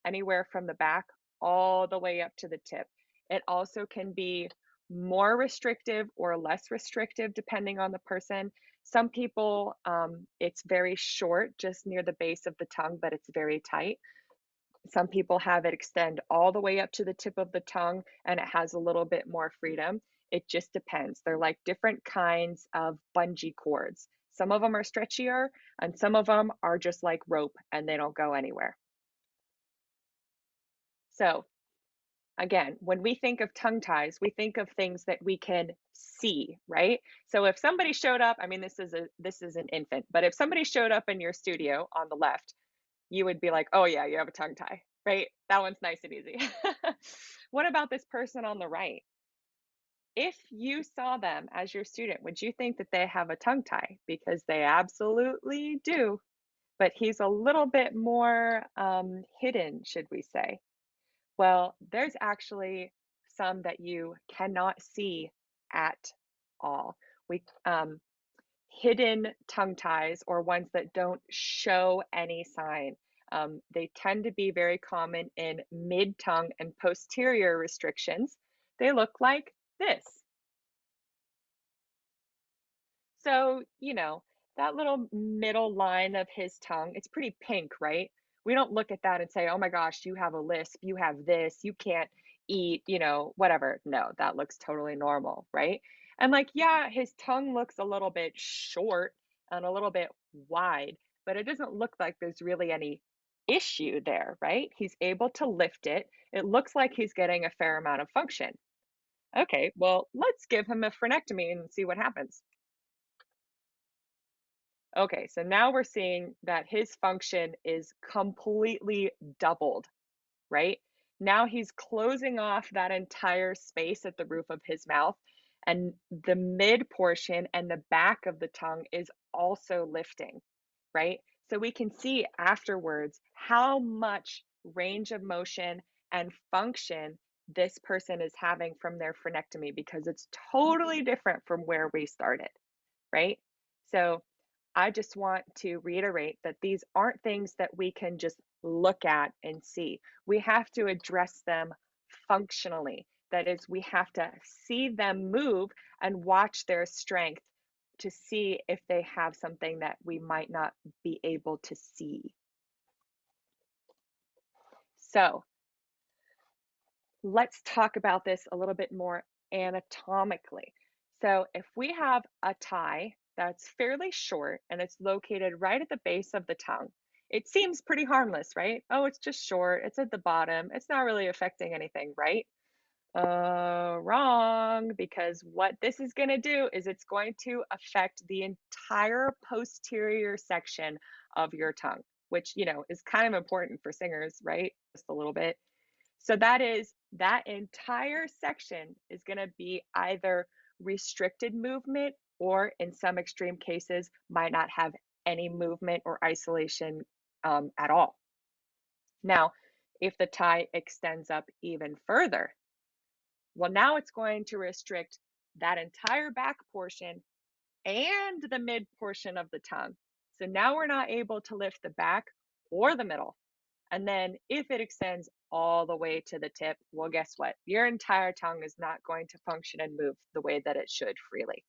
anywhere from the back all the way up to the tip. It also can be more restrictive or less restrictive depending on the person. Some people, it's very short, just near the base of the tongue, but it's very tight. Some people have it extend all the way up to the tip of the tongue and it has a little bit more freedom. It just depends. They're like different kinds of bungee cords. Some of them are stretchier and some of them are just like rope and they don't go anywhere. So again, when we think of tongue ties, we think of things that we can see, right? So if somebody showed up, I mean, this is an infant, but if somebody showed up in your studio on the left, you would be like, oh yeah, you have a tongue tie, right? That one's nice and easy. What about this person on the right? If you saw them as your student, would you think that they have a tongue tie? Because they absolutely do, but he's a little bit more hidden, should we say. Well, there's actually some that you cannot see at all. Hidden tongue ties, or ones that don't show any sign. They tend to be very common in mid-tongue and posterior restrictions. They look like this. So, that little middle line of his tongue, it's pretty pink, right? We don't look at that and say, oh my gosh, you have a lisp, you have this, you can't eat, whatever. No, that looks totally normal, right? And like, yeah, his tongue looks a little bit short and a little bit wide, but it doesn't look like there's really any issue there, right? He's able to lift it. It looks like he's getting a fair amount of function. Okay, well, let's give him a frenectomy and see what happens. Okay, so now we're seeing that his function is completely doubled, right? Now he's closing off that entire space at the roof of his mouth, and the mid portion and the back of the tongue is also lifting, right? So we can see afterwards how much range of motion and function this person is having from their frenectomy, because it's totally different from where we started, right? So I just want to reiterate that these aren't things that we can just look at and see. We have to address them functionally. That is, we have to see them move and watch their strength to see if they have something that we might not be able to see. So let's talk about this a little bit more anatomically. So if we have a tie that's fairly short and it's located right at the base of the tongue, it seems pretty harmless, right? Oh, it's just short, it's at the bottom, it's not really affecting anything, right? Wrong, because what this is going to do is it's going to affect the entire posterior section of your tongue, which, is kind of important for singers, right? Just a little bit. So that entire section is going to be either restricted movement, or in some extreme cases might not have any movement or isolation at all. Now, if the tie extends up even further, well, now it's going to restrict that entire back portion and the mid portion of the tongue. So now we're not able to lift the back or the middle. And then if it extends all the way to the tip, well, guess what? Your entire tongue is not going to function and move the way that it should freely.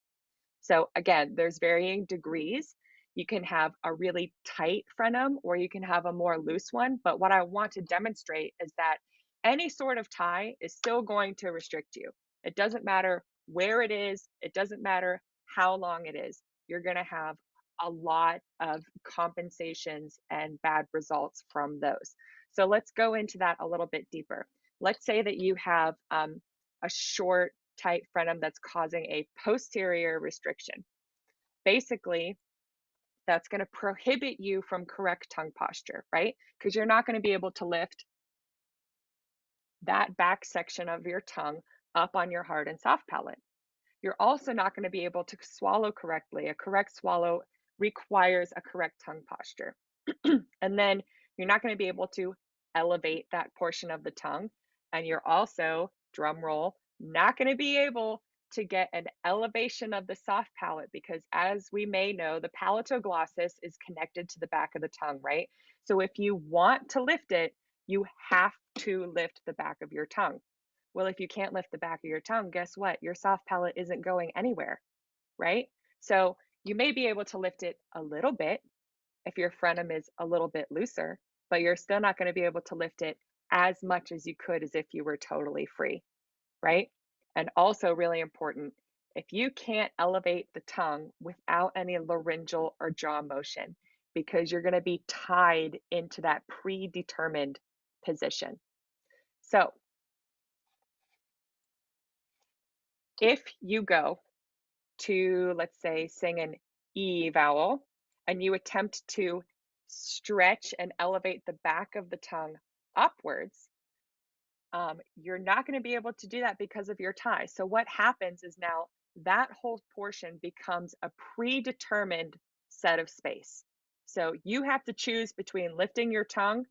So again, there's varying degrees. You can have a really tight frenum or you can have a more loose one. But what I want to demonstrate is that any sort of tie is still going to restrict you. It doesn't matter where it is. It doesn't matter how long it is. You're going to have a lot of compensations and bad results from those. So let's go into that a little bit deeper. Let's say that you have a short, tight frenum that's causing a posterior restriction. Basically, that's going to prohibit you from correct tongue posture, right? Because you're not going to be able to lift that back section of your tongue up on your hard and soft palate. You're also not going to be able to swallow correctly. A correct swallow requires a correct tongue posture. And then you're not going to be able to elevate that portion of the tongue. And you're also, drum roll, not going to be able to get an elevation of the soft palate because, as we may know, the palatoglossus is connected to the back of the tongue, right? So if you want to lift it, you have to lift the back of your tongue. Well, if you can't lift the back of your tongue, guess what? Your soft palate isn't going anywhere, right? So you may be able to lift it a little bit if your frenum is a little bit looser, but you're still not going to be able to lift it as much as you could as if you were totally free, right? And also really important, if you can't elevate the tongue without any laryngeal or jaw motion, because you're going to be tied into that predetermined position. So if you go to, let's say, sing an E vowel, and you attempt to stretch and elevate the back of the tongue upwards, you're not going to be able to do that because of your tie. So what happens is now that whole portion becomes a predetermined set of space. So you have to choose between lifting your tongue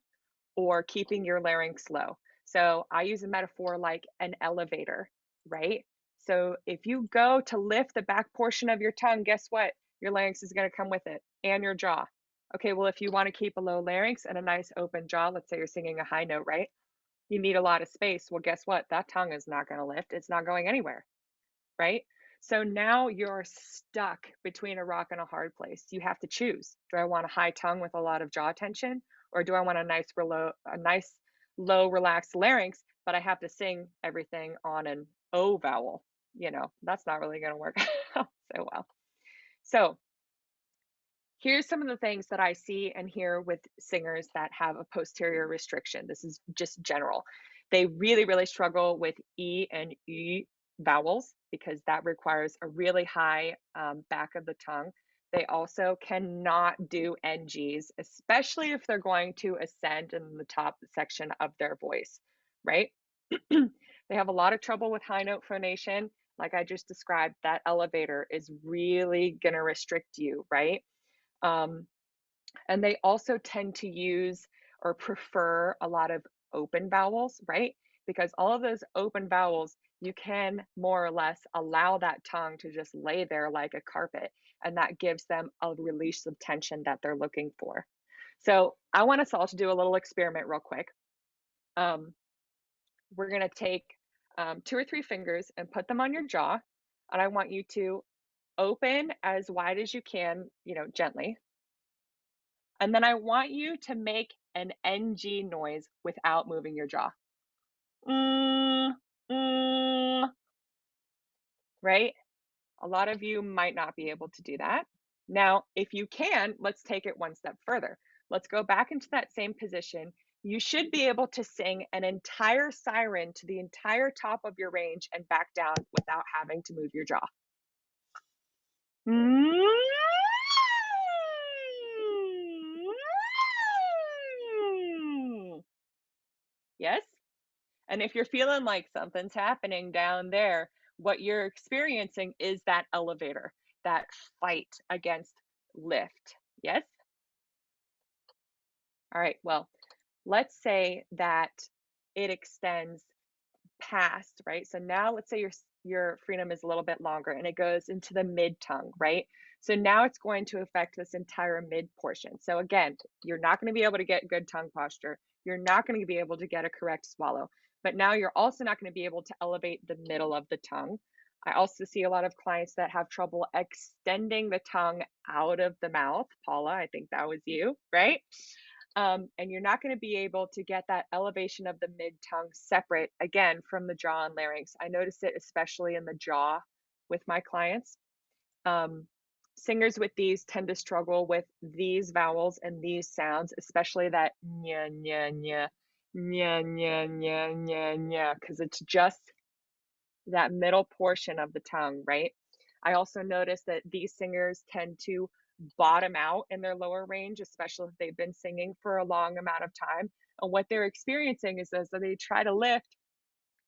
or keeping your larynx low. So I use a metaphor like an elevator, right? So if you go to lift the back portion of your tongue, guess what? Your larynx is going to come with it and your jaw. Okay, well, if you want to keep a low larynx and a nice open jaw, let's say you're singing a high note, right? You need a lot of space. Well, guess what? That tongue is not going to lift. It's not going anywhere, right? So now you're stuck between a rock and a hard place. You have to choose. Do I want a high tongue with a lot of jaw tension, or do I want a nice low relaxed larynx, but I have to sing everything on an O vowel? You know, that's not really going to work out so well. So here's some of the things that I see and hear with singers that have a posterior restriction. This is just general. They really, really struggle with E and E vowels because that requires a really high back of the tongue. They also cannot do NGs, especially if they're going to ascend in the top section of their voice, right? They have a lot of trouble with high note phonation. Like I just described, that elevator is really going to restrict you, right? And they also tend to use or prefer a lot of open vowels, right? Because all of those open vowels, you can more or less allow that tongue to just lay there like a carpet, and that gives them a release of tension that they're looking for. So I want us all to do a little experiment real quick. We're going to take 2 or 3 fingers and put them on your jaw, and I want you to open as wide as you can, you know, gently. And then I want you to make an NG noise without moving your jaw. Right? A lot of you might not be able to do that. Now, if you can, let's take it one step further. Let's go back into that same position. You should be able to sing an entire siren to the entire top of your range and back down without having to move your jaw. Yes? And if you're feeling like something's happening down there, what you're experiencing is that elevator, that fight against lift. Yes? All right, well, let's say that it extends past, right? So now let's say your frenum is a little bit longer and it goes into the mid tongue, right? So now it's going to affect this entire mid portion. So again, you're not going to be able to get good tongue posture. You're not going to be able to get a correct swallow, but now you're also not going to be able to elevate the middle of the tongue. I also see a lot of clients that have trouble extending the tongue out of the mouth. Paula, I think that was you, right? And you're not going to be able to get that elevation of the mid-tongue separate, again, from the jaw and larynx. I notice it especially in the jaw with my clients. Singers with these tend to struggle with these vowels and these sounds, especially that nya, nya, nya, nya, nya, nya, nya, nya, because it's just that middle portion of the tongue, right? I also notice that these singers tend to bottom out in their lower range, especially if they've been singing for a long amount of time. And what they're experiencing is as they try to lift,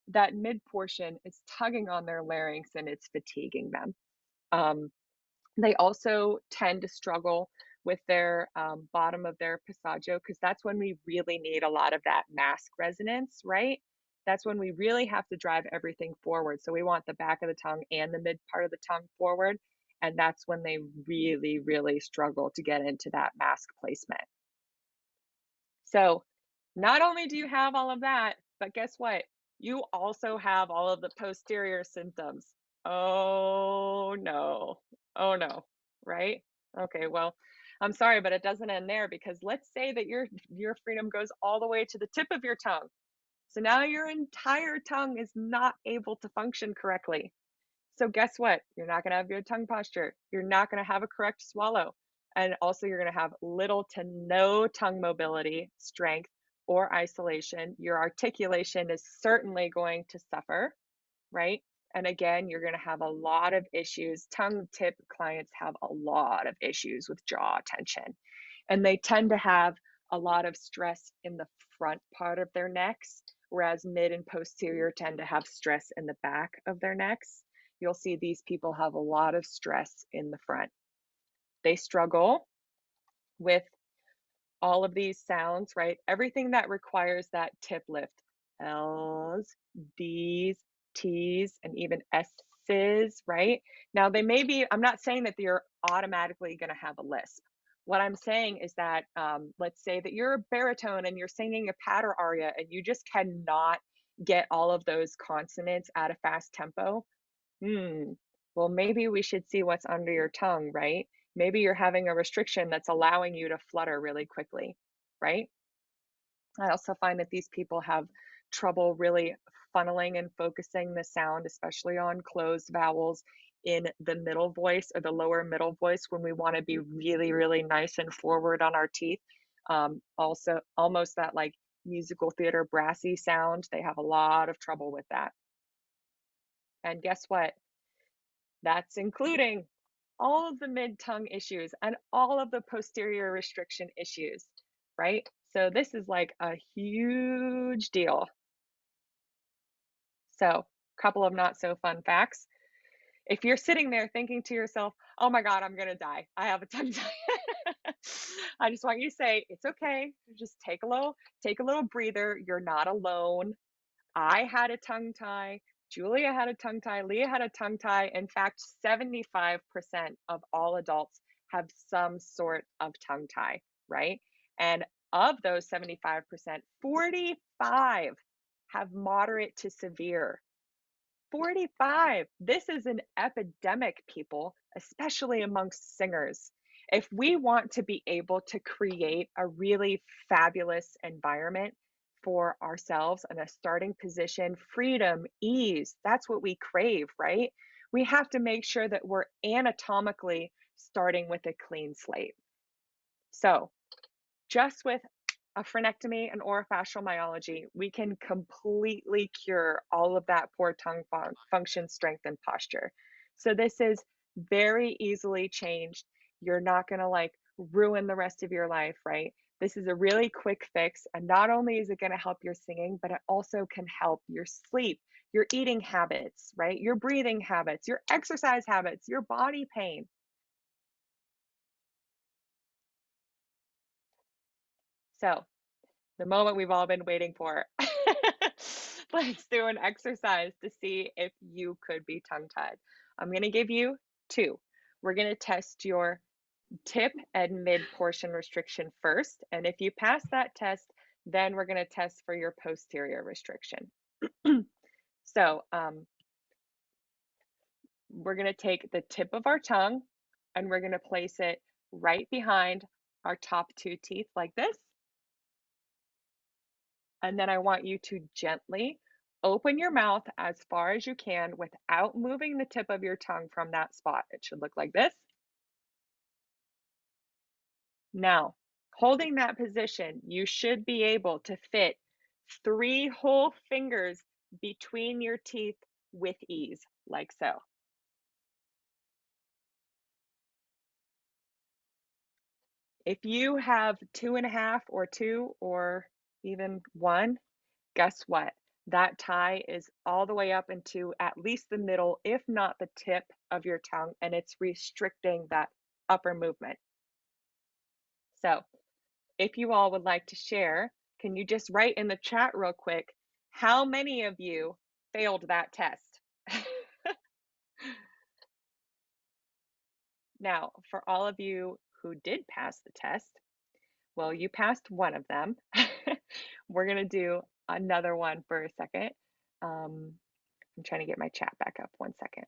that mid portion is tugging on their larynx and it's fatiguing them. They also tend to struggle with their bottom of their passaggio, because that's when we really need a lot of that mask resonance, right? That's when we really have to drive everything forward. So we want the back of the tongue and the mid part of the tongue forward. And that's when they really, really struggle to get into that mask placement. So not only do you have all of that, but guess what? You also have all of the posterior symptoms. Oh no. Oh no. Right? Okay, well, I'm sorry, but it doesn't end there, because let's say that your freedom goes all the way to the tip of your tongue. So now your entire tongue is not able to function correctly. So guess what? You're not going to have good tongue posture. You're not going to have a correct swallow. And also you're going to have little to no tongue mobility, strength, or isolation. Your articulation is certainly going to suffer, right? And again, you're going to have a lot of issues. Tongue tip clients have a lot of issues with jaw tension. And they tend to have a lot of stress in the front part of their necks, whereas mid and posterior tend to have stress in the back of their necks. You'll see these people have a lot of stress in the front. They struggle with all of these sounds, right? Everything that requires that tip lift. L's, D's, T's, and even S's, right? Now they may be, I'm not saying that you're automatically going to have a lisp. What I'm saying is that, let's say that you're a baritone and you're singing a patter aria and you just cannot get all of those consonants at a fast tempo. Well, maybe we should see what's under your tongue, right? Maybe you're having a restriction that's allowing you to flutter really quickly, right? I also find that these people have trouble really funneling and focusing the sound, especially on closed vowels in the middle voice or the lower middle voice when we want to be really, really nice and forward on our teeth. Also, almost that like musical theater brassy sound. They have a lot of trouble with that. And guess what? That's including all of the mid-tongue issues and all of the posterior restriction issues, right? So this is like a huge deal. So a couple of not so fun facts. If you're sitting there thinking to yourself, oh my God, I'm gonna die, I have a tongue tie. I just want you to say, it's okay. Just take a little breather. You're not alone. I had a tongue tie. Julia had a tongue tie. Leah had a tongue tie. In fact, 75% of all adults have some sort of tongue tie, right? And of those 75%, 45 have moderate to severe. 45. This is an epidemic, people, especially amongst singers. If we want to be able to create a really fabulous environment for ourselves and a starting position, freedom, ease, that's what we crave, right? We have to make sure that we're anatomically starting with a clean slate. So just with a frenectomy and orofacial myology, we can completely cure all of that poor tongue function, strength, and posture. So this is very easily changed. You're not going to like ruin the rest of your life, right? This is a really quick fix. And not only is it going to help your singing, but it also can help your sleep, your eating habits, right? Your breathing habits, your exercise habits, your body pain. So the moment we've all been waiting for. Let's do an exercise to see if you could be tongue-tied. I'm going to give you two. We're going to test your tip and mid portion restriction first. And if you pass that test, then we're going to test for your posterior restriction. So we're going to take the tip of our tongue and we're going to place it right behind our top 2 teeth like this. And then I want you to gently open your mouth as far as you can without moving the tip of your tongue from that spot. It should look like this. Now, holding that position, you should be able to fit 3 whole fingers between your teeth with ease, like so. If you have 2.5 or 2 or even 1, guess what? That tie is all the way up into at least the middle, if not the tip of your tongue, and it's restricting that upper movement. So if you all would like to share, can you just write in the chat real quick, how many of you failed that test? Now, for all of you who did pass the test, well, you passed one of them. We're going to do another one for a second. I'm trying to get my chat back up. 1 second.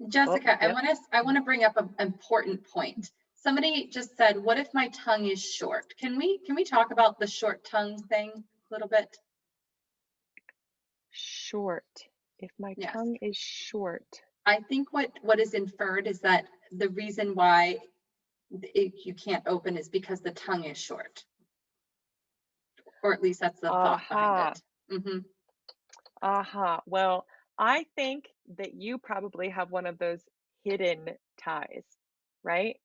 Jessica, yep. I want to bring up an important point. Somebody just said, what if my tongue is short? Can we talk about the short tongue thing a little bit? Short. If my Yes. tongue is short. I think what is inferred is that the reason why you can't open is because the tongue is short. Or at least that's the thought behind it. Mm-hmm. Well, I think that you probably have one of those hidden ties, right?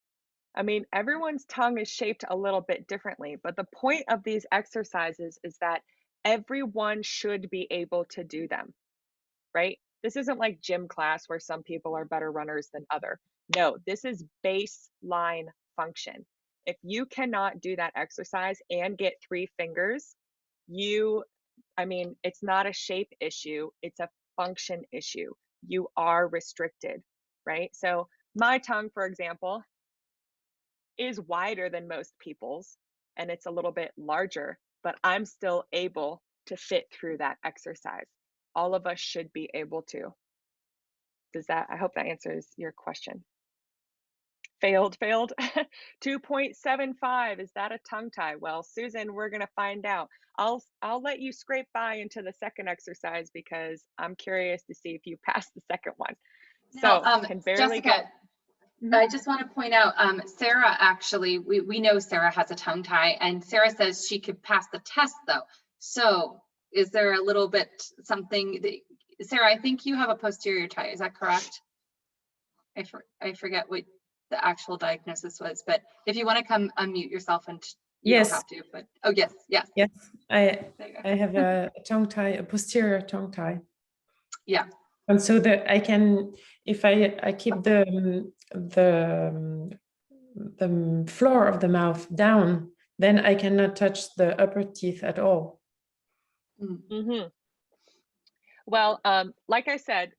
I mean, everyone's tongue is shaped a little bit differently, but the point of these exercises is that everyone should be able to do them, right? This isn't like gym class where some people are better runners than other. No, this is baseline function. If you cannot do that exercise and get 3 fingers, it's not a shape issue, it's a function issue. You are restricted, right? So my tongue, for example, is wider than most people's, and it's a little bit larger, but I'm still able to fit through that exercise. All of us should be able to. I hope that answers your question. Failed. 2.75, is that a tongue tie? Well, Susan, we're gonna find out. I'll let you scrape by into the second exercise because I'm curious to see if you pass the second one. So can barely Jessica, I just want to point out, Sarah, actually, we know Sarah has a tongue tie, and Sarah says she could pass the test though. So is there a little bit something that, Sarah, I think you have a posterior tie, is that correct? I forget what the actual diagnosis was, but if you want to come unmute yourself, and you Yes. don't have to, but oh yes. Yes, I have a tongue tie, a posterior tongue tie. Yeah. And so that I can, if I keep the floor of the mouth down, then I cannot touch the upper teeth at all. Mm-hmm. Well, like I said,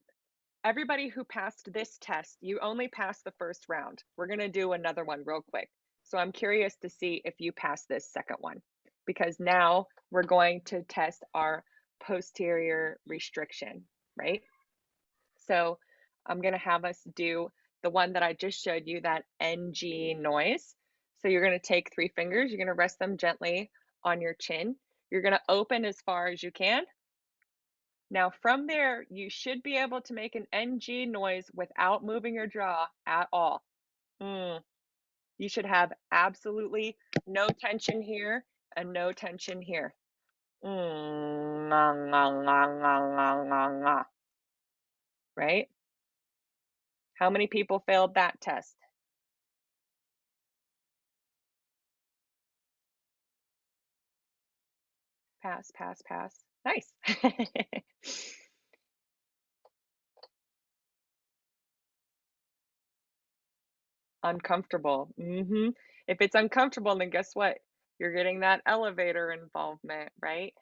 everybody who passed this test, you only passed the first round. We're going to do another one real quick. So I'm curious to see if you pass this second one, because now we're going to test our posterior restriction, right? So I'm going to have us do the one that I just showed you, that NG noise. So you're going to take 3 fingers, you're going to rest them gently on your chin. You're going to open as far as you can. Now from there, you should be able to make an NG noise without moving your jaw at all. You should have absolutely no tension here and no tension here. Right? How many people failed that test? Pass. Nice. Uncomfortable. If it's uncomfortable, then guess what? You're getting that elevator involvement, right?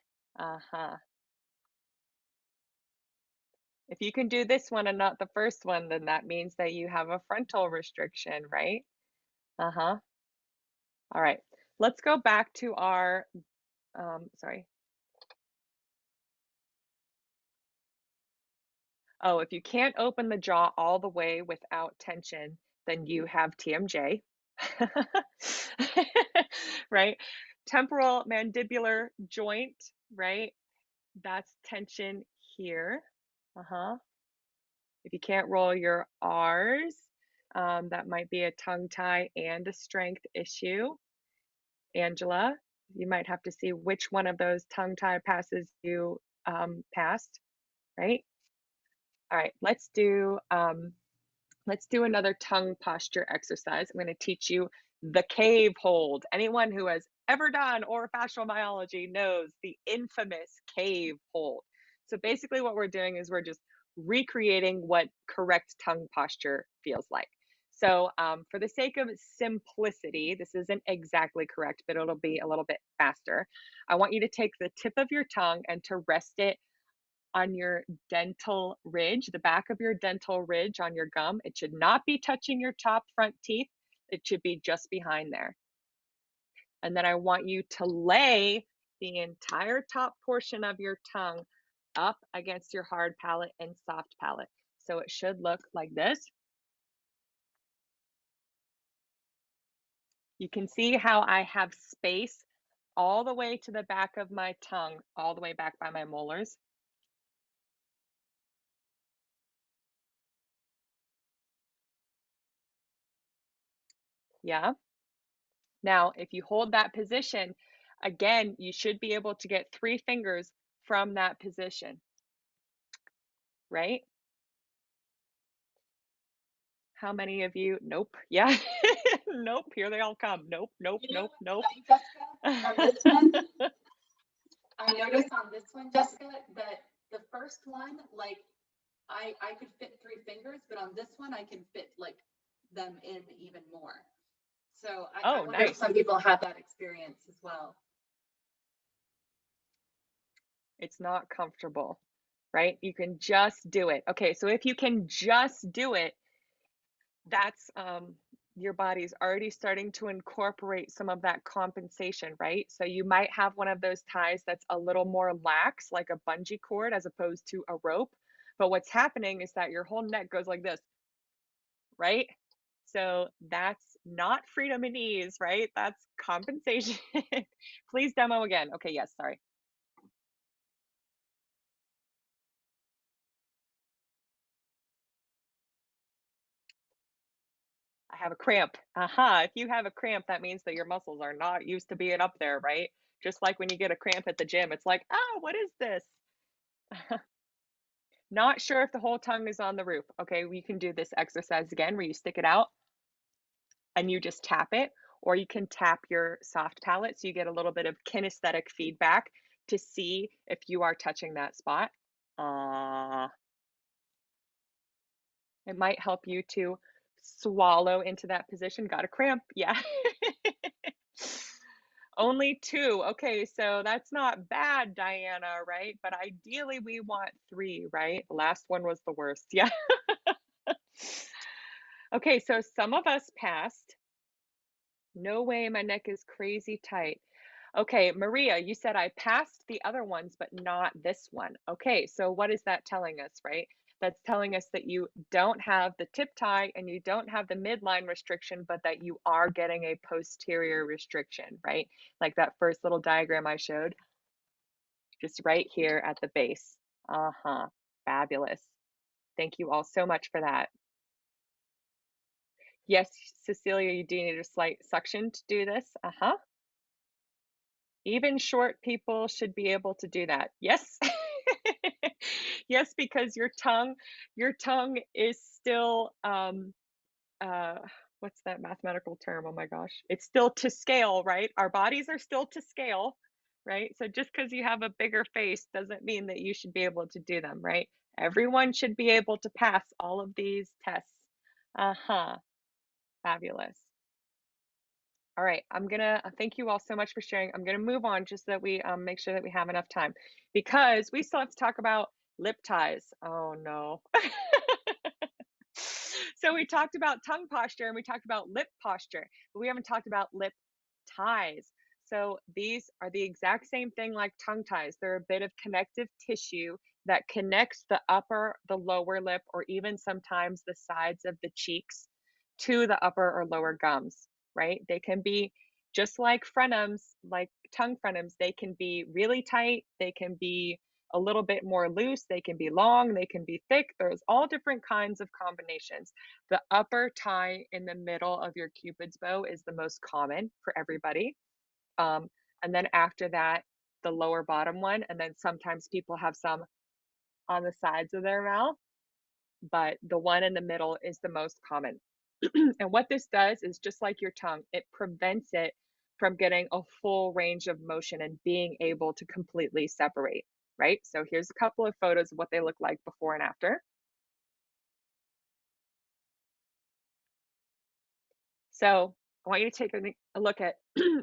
If you can do this one and not the first one, then that means that you have a frontal restriction, right? All right, let's go back to our, sorry. Oh, if you can't open the jaw all the way without tension, then you have TMJ. Right? Temporal mandibular joint, right? That's tension here. If you can't roll your R's, that might be a tongue tie and a strength issue. Angela, you might have to see which one of those tongue tie passes you passed, right? All right, let's do another tongue posture exercise. I'm going to teach you the cave hold. Anyone who has ever done orofacial myology knows the infamous cave hold. So basically what we're doing is we're just recreating what correct tongue posture feels like. So for the sake of simplicity, this isn't exactly correct, but it'll be a little bit faster. I want you to take the tip of your tongue and to rest it on your dental ridge, the back of your dental ridge on your gum. It should not be touching your top front teeth. It should be just behind there. And then I want you to lay the entire top portion of your tongue up against your hard palate and soft palate. So it should look like this. You can see how I have space all the way to the back of my tongue, all the way back by my molars. Yeah. Now, if you hold that position, again, you should be able to get 3 fingers from that position, right? How many of you? Nope. Yeah. Nope. Here they all come. Nope, nope, nope, nope. Jessica, on this one, I noticed on this one, Jessica, that the first one, like, I could fit 3 fingers, but on this one, I can fit like them in even more. So I wonder if some people have that experience as well. It's not comfortable, right? You can just do it. Okay, so if you can just do it, that's your body's already starting to incorporate some of that compensation, right? So you might have one of those ties that's a little more lax, like a bungee cord as opposed to a rope. But what's happening is that your whole neck goes like this, right? So that's not freedom and ease, right? That's compensation. Please demo again. Okay, yes, sorry. I have a cramp. If you have a cramp, that means that your muscles are not used to being up there, right? Just like when you get a cramp at the gym, it's like, oh, what is this? Not sure if the whole tongue is on the roof. Okay, we can do this exercise again where you stick it out and you just tap it, or you can tap your soft palate so you get a little bit of kinesthetic feedback to see if you are touching that spot. It might help you to swallow into that position. Got a cramp, yeah. Only 2. Okay, so that's not bad, Diana, right? But ideally we want 3, right? The last one was the worst, yeah. Okay, so some of us passed. No way, my neck is crazy tight. Okay, Maria, you said I passed the other ones, but not this one. Okay, so what is that telling us, right? That's telling us that you don't have the tip tie and you don't have the midline restriction, but that you are getting a posterior restriction, right? Like that first little diagram I showed, just right here at the base. Fabulous. Thank you all so much for that. Yes, Cecilia, you do need a slight suction to do this. Even short people should be able to do that. Yes. Yes, because your tongue is still what's that mathematical term? Oh my gosh. It's still to scale, right? Our bodies are still to scale, right? So just because you have a bigger face doesn't mean that you should be able to do them, right? Everyone should be able to pass all of these tests. Fabulous. All right, I'm gonna thank you all so much for sharing. I'm gonna move on just so that we make sure that we have enough time because we still have to talk about lip ties. Oh no. So we talked about tongue posture and we talked about lip posture, but we haven't talked about lip ties. So these are the exact same thing like tongue ties. They're a bit of connective tissue that connects the upper, the lower lip, or even sometimes the sides of the cheeks to the upper or lower gums, right? They can be just like frenums, like tongue frenums, they can be really tight, they can be a little bit more loose, they can be long, they can be thick. There's all different kinds of combinations. The upper tie in the middle of your Cupid's bow is the most common for everybody. And then after that, the lower bottom one, and then sometimes people have some on the sides of their mouth, but the one in the middle is the most common. And what this does is just like your tongue, it prevents it from getting a full range of motion and being able to completely separate, right? So here's a couple of photos of what they look like before and after. So I want you to take a look at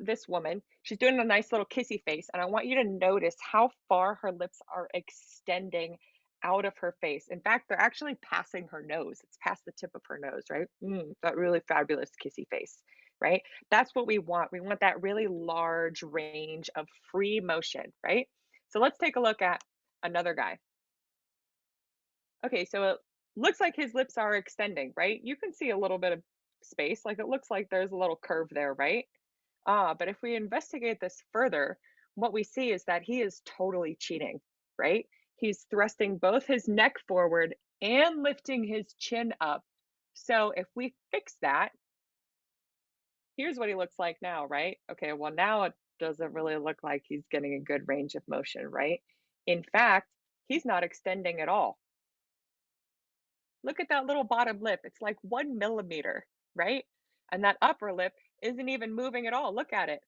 this woman. She's doing a nice little kissy face, and I want you to notice how far her lips are extending out of her face. In fact, they're actually passing her nose. It's past the tip of her nose, right? That really fabulous kissy face, right? That's what we want. We want that really large range of free motion, right? So let's take a look at another guy. Okay, so it looks like his lips are extending, right? You can see a little bit of space, like it looks like there's a little curve there, right? But if we investigate this further, what we see is that he is totally cheating, right? He's thrusting both his neck forward and lifting his chin up. So if we fix that, here's what he looks like now, right? Okay, well, now it doesn't really look like he's getting a good range of motion, right? In fact, he's not extending at all. Look at that little bottom lip. It's like 1 millimeter, right? And that upper lip isn't even moving at all. Look at it.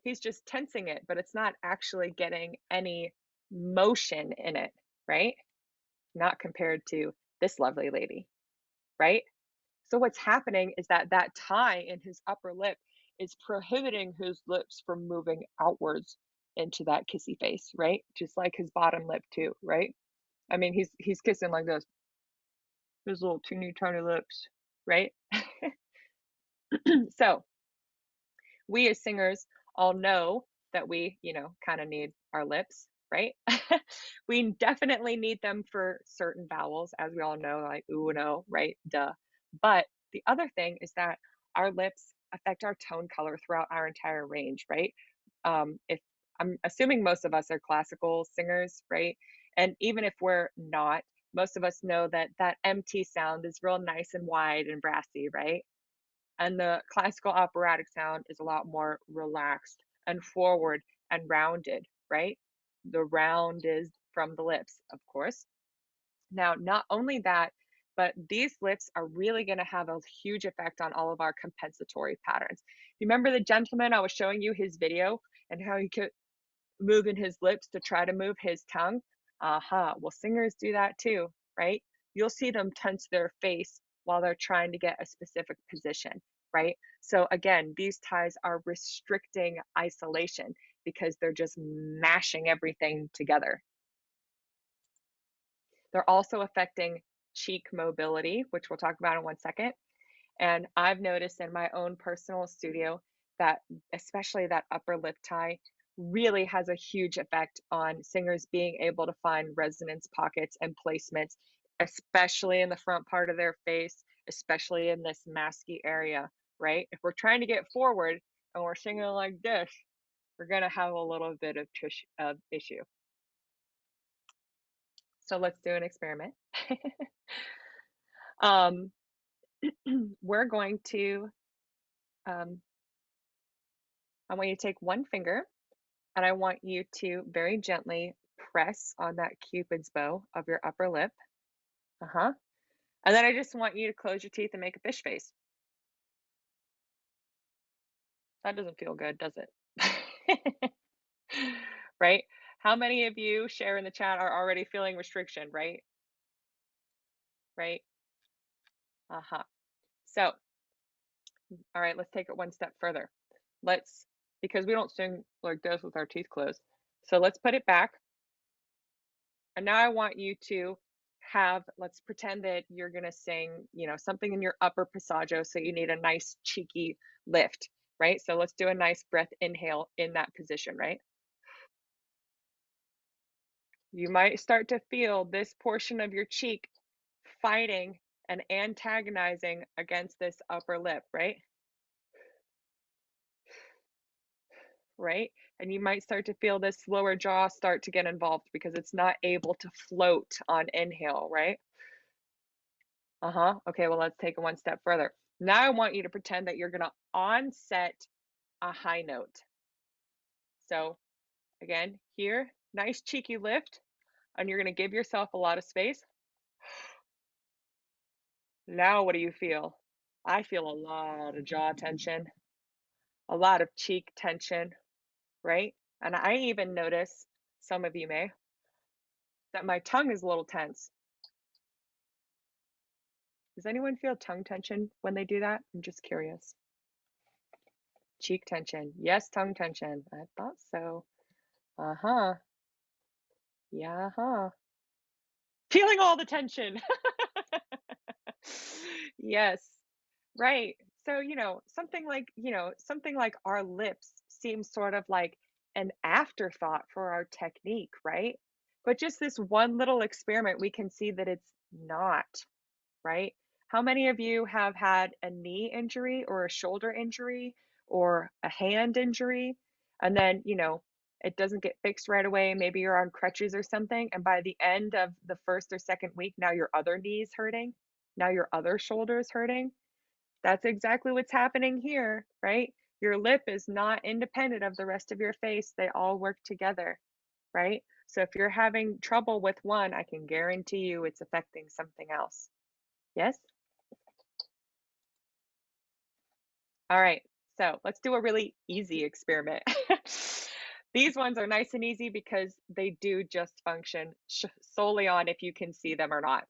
He's just tensing it, but it's not actually getting any motion in it, right? Not compared to this lovely lady, right? So what's happening is that that tie in his upper lip is prohibiting his lips from moving outwards into that kissy face, right? Just like his bottom lip too, right? I mean, he's kissing like this. His little teeny tiny lips, right? So we as singers all know that we, kind of need our lips, right? We definitely need them for certain vowels, as we all know, like ooh and oh, right? Duh. But the other thing is that our lips affect our tone color throughout our entire range, right? If I'm assuming most of us are classical singers, right? And even if we're not, most of us know that that MT sound is real nice and wide and brassy, right? And the classical operatic sound is a lot more relaxed and forward and rounded, right? The round is from the lips, of course. Now, not only that, but these lips are really going to have a huge effect on all of our compensatory patterns. You remember the gentleman I was showing you his video and how he could move in his lips to try to move his tongue? Well, singers do that too, right? You'll see them tense their face while they're trying to get a specific position, right? So again, these ties are restricting isolation because they're just mashing everything together. They're also affecting cheek mobility, which we'll talk about in 1 second. And I've noticed in my own personal studio that especially that upper lip tie really has a huge effect on singers being able to find resonance pockets and placements, especially in the front part of their face, especially in this masky area, right? If we're trying to get forward and we're singing like this, we're going to have a little bit of issue. So let's do an experiment. We're going to, I want you to take one finger and I want you to very gently press on that Cupid's bow of your upper lip. And then I just want you to close your teeth and make a fish face. That doesn't feel good, does it? Right? How many of you share in the chat are already feeling restriction, right? Right? So, all right, let's take it one step further. Because we don't sing like this with our teeth closed. So let's put it back. And now I want you to let's pretend that you're going to sing, something in your upper passaggio. So you need a nice cheeky lift. right? So let's do a nice breath inhale in that position, right? You might start to feel this portion of your cheek fighting and antagonizing against this upper lip, right? Right? And you might start to feel this lower jaw start to get involved because it's not able to float on inhale, right? Okay, well, let's take it one step further. Now I want you to pretend that you're going to onset a high note. So again, here, nice cheeky lift, and you're going to give yourself a lot of space. Now, what do you feel? I feel a lot of jaw tension, a lot of cheek tension, right? And I even notice, some of you may, that my tongue is a little tense. Does anyone feel tongue tension when they do that? I'm just curious. Cheek tension. Yes, tongue tension. I thought so. Yeah, Feeling all the tension. Yes, right. So, something like our lips seems sort of like an afterthought for our technique, right? But just this one little experiment, we can see that it's not, right? How many of you have had a knee injury or a shoulder injury or a hand injury? And then, it doesn't get fixed right away. Maybe you're on crutches or something. And by the end of the first or second week, now your other knee's hurting. Now your other shoulder's hurting. That's exactly what's happening here, right? Your lip is not independent of the rest of your face. They all work together, right? So if you're having trouble with one, I can guarantee you it's affecting something else. Yes? All right, so let's do a really easy experiment. These ones are nice and easy because they do just function solely on if you can see them or not.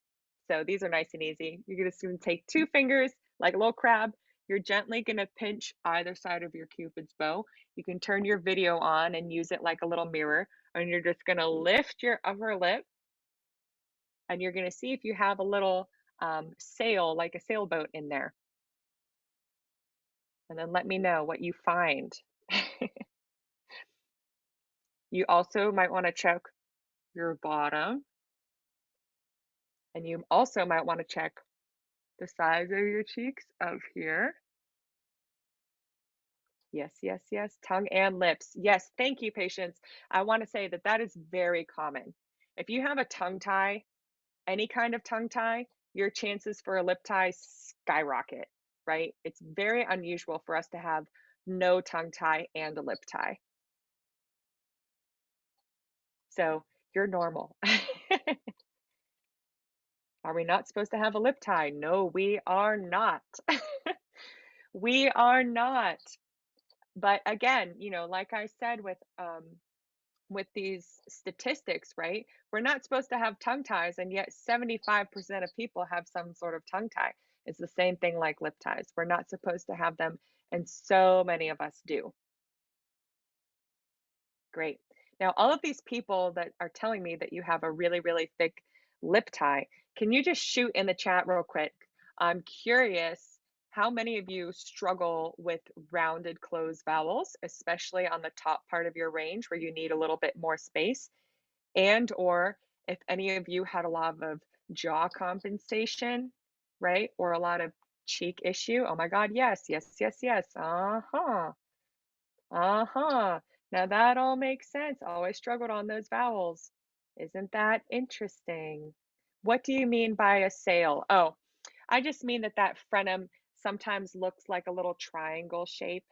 So these are nice and easy. You're just going to take 2 fingers like a little crab. You're gently going to pinch either side of your Cupid's bow. You can turn your video on and use it like a little mirror, and you're just going to lift your upper lip, and you're going to see if you have a little sail, like a sailboat in there. And then let me know what you find. You also might want to check your bottom, and you also might want to check the sides of your cheeks up here. Yes, yes, yes, tongue and lips. Yes, thank you, patients. I want to say that that is very common. If you have a tongue tie, any kind of tongue tie, your chances for a lip tie skyrocket, right? It's very unusual for us to have no tongue tie and a lip tie. So you're normal. Are we not supposed to have a lip tie? No, we are not. We are not. But again, like I said with these statistics, right? We're not supposed to have tongue ties, and yet 75% of people have some sort of tongue tie. It's the same thing like lip ties. We're not supposed to have them, and so many of us do. Great. Now, all of these people that are telling me that you have a really, really thick lip tie, can you just shoot in the chat real quick? I'm curious how many of you struggle with rounded closed vowels, especially on the top part of your range where you need a little bit more space, and or if any of you had a lot of jaw compensation, right? Or a lot of cheek issue. Oh my God, yes, yes, yes, yes. Now that all makes sense. Always struggled on those vowels. Isn't that interesting? What do you mean by a sail? Oh, I just mean that frenum sometimes looks like a little triangle shape,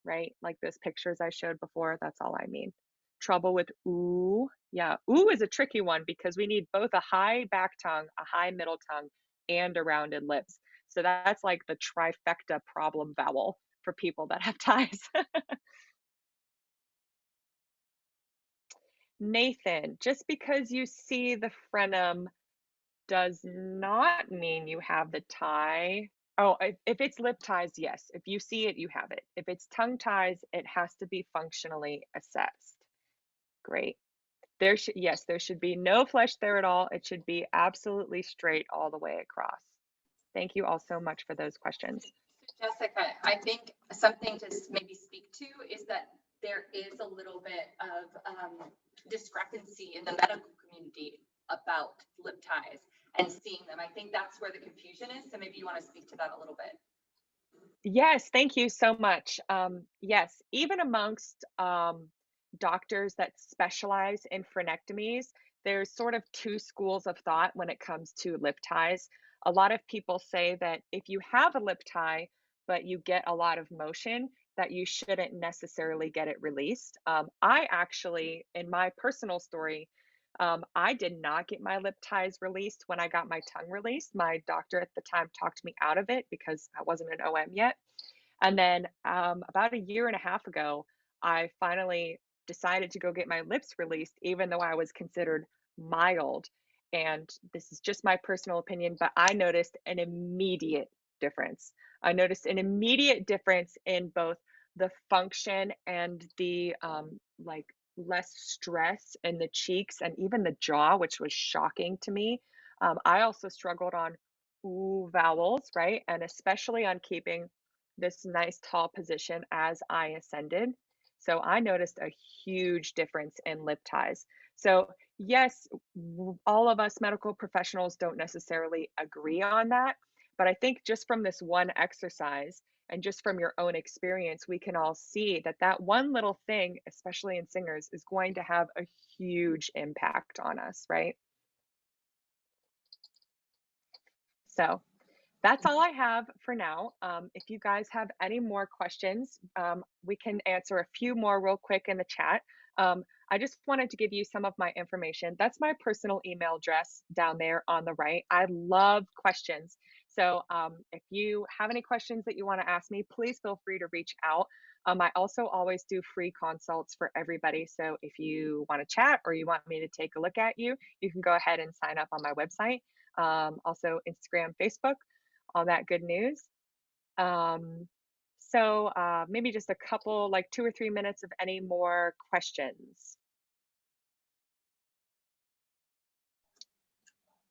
right? Like those pictures I showed before. That's all I mean. Trouble with ooh. Yeah, ooh is a tricky one because we need both a high back tongue, a high middle tongue, and a rounded lips. So that's like the trifecta problem vowel for people that have ties. Nathan, just because you see the frenum does not mean you have the tie. Oh, if it's lip ties, yes. If you see it, you have it. If it's tongue ties, it has to be functionally assessed. Great. There should be no flesh there at all. It should be absolutely straight all the way across. Thank you all so much for those questions. Jessica, I think something to maybe speak to is that there is a little bit of discrepancy in the medical community about lip ties and seeing them. I think that's where the confusion is. So maybe you want to speak to that a little bit. Yes, thank you so much. Yes, even amongst doctors that specialize in frenectomies, there's sort of two schools of thought when it comes to lip ties. A lot of people say that if you have a lip tie, but you get a lot of motion, that you shouldn't necessarily get it released. I actually, in my personal story, I did not get my lip ties released when I got my tongue released. My doctor at the time talked me out of it because I wasn't an OM yet. And then about a year and a half ago, I finally decided to go get my lips released, even though I was considered mild. And this is just my personal opinion, but I noticed an immediate difference. I noticed an immediate difference in both the function and the like less stress in the cheeks and even the jaw, which was shocking to me. I also struggled on ooh vowels, right? And especially on keeping this nice tall position as I ascended. So I noticed a huge difference in lip ties. So yes, all of us medical professionals don't necessarily agree on that, but I think just from this one exercise and just from your own experience, we can all see that that one little thing, especially in singers, is going to have a huge impact on us, right? So that's all I have for now. If you guys have any more questions, we can answer a few more real quick in the chat. I just wanted to give you some of my information. That's my personal email address down there on the right. I love questions. So if you have any questions that you want to ask me, please feel free to reach out. I also always do free consults for everybody. So if you want to chat or you want me to take a look at you, you can go ahead and sign up on my website. Also Instagram, Facebook, all that good news. So maybe just a couple, like 2 or 3 minutes of any more questions.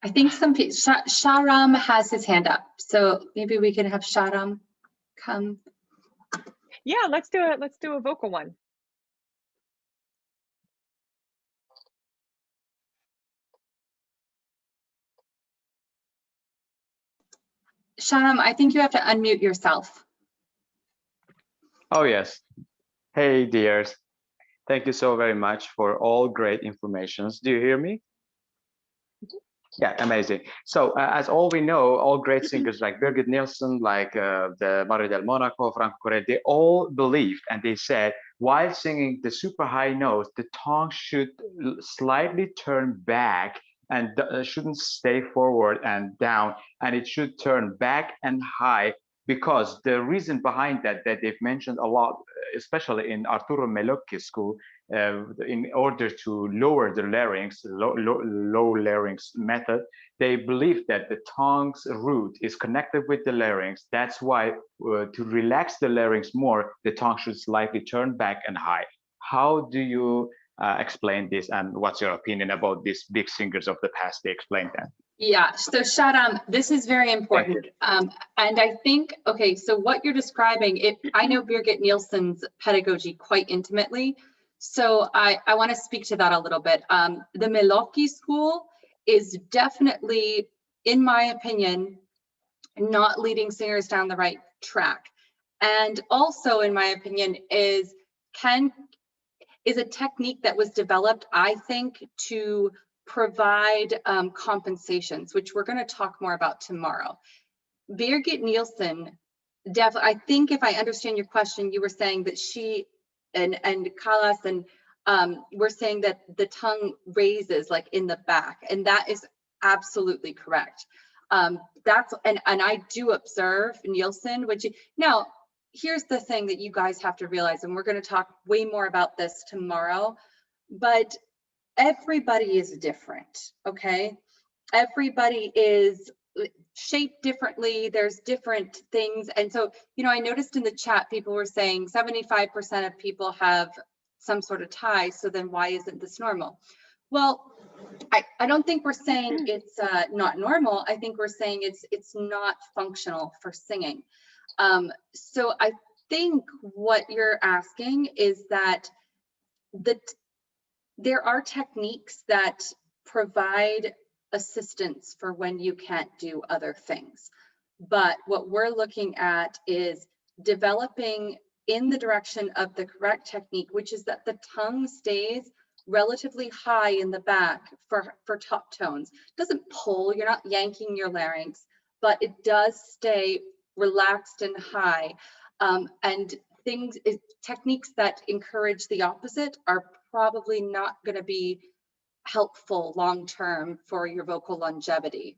I think Sharam has his hand up. So maybe we can have Sharam come. Yeah, let's do a vocal one. Sharam, I think you have to unmute yourself. Oh, yes. Hey, dears. Thank you so very much for all great informations. Do you hear me? Yeah, amazing. So as all we know, all great singers like Birgit Nilsson, like the Mario del Monaco, Franco Correa, they all believed and they said, while singing the super high notes, the tongue should slightly turn back and shouldn't stay forward and down, and it should turn back and high, because the reason behind that they've mentioned a lot, especially in Arturo Melocchi's school, in order to lower the larynx, low larynx method, they believe that the tongue's root is connected with the larynx. That's why to relax the larynx more, the tongue should slightly turn back and high. How do you explain this, and what's your opinion about these big singers of the past? They explained that. Yeah, so Sharam, this is very important. And I think, okay, so what you're describing, I know Birgit Nilsson's pedagogy quite intimately. So I want to speak to that a little bit. The Melocchi school is definitely, in my opinion, not leading singers down the right track. And also, in my opinion, is a technique that was developed, I think, to provide compensations, which we're going to talk more about tomorrow. Birgit Nilsson, I think if I understand your question, you were saying that she and Kalas and we're saying that the tongue raises like in the back, and that is absolutely correct. That's and I do observe Nilsson, which now here's the thing that you guys have to realize, and we're going to talk way more about this tomorrow, but everybody is different, okay? Everybody is shaped differently. There's different things. And so, you know, I noticed in the chat, people were saying 75% of people have some sort of tie. So then why isn't this normal? Well, I don't think we're saying it's not normal. I think we're saying it's not functional for singing. So I think what you're asking is that there are techniques that provide assistance for when you can't do other things. But what we're looking at is developing in the direction of the correct technique, which is that the tongue stays relatively high in the back for top tones. It doesn't pull, you're not yanking your larynx, but it does stay relaxed and high. And techniques that encourage the opposite are probably not going to be helpful long-term for your vocal longevity.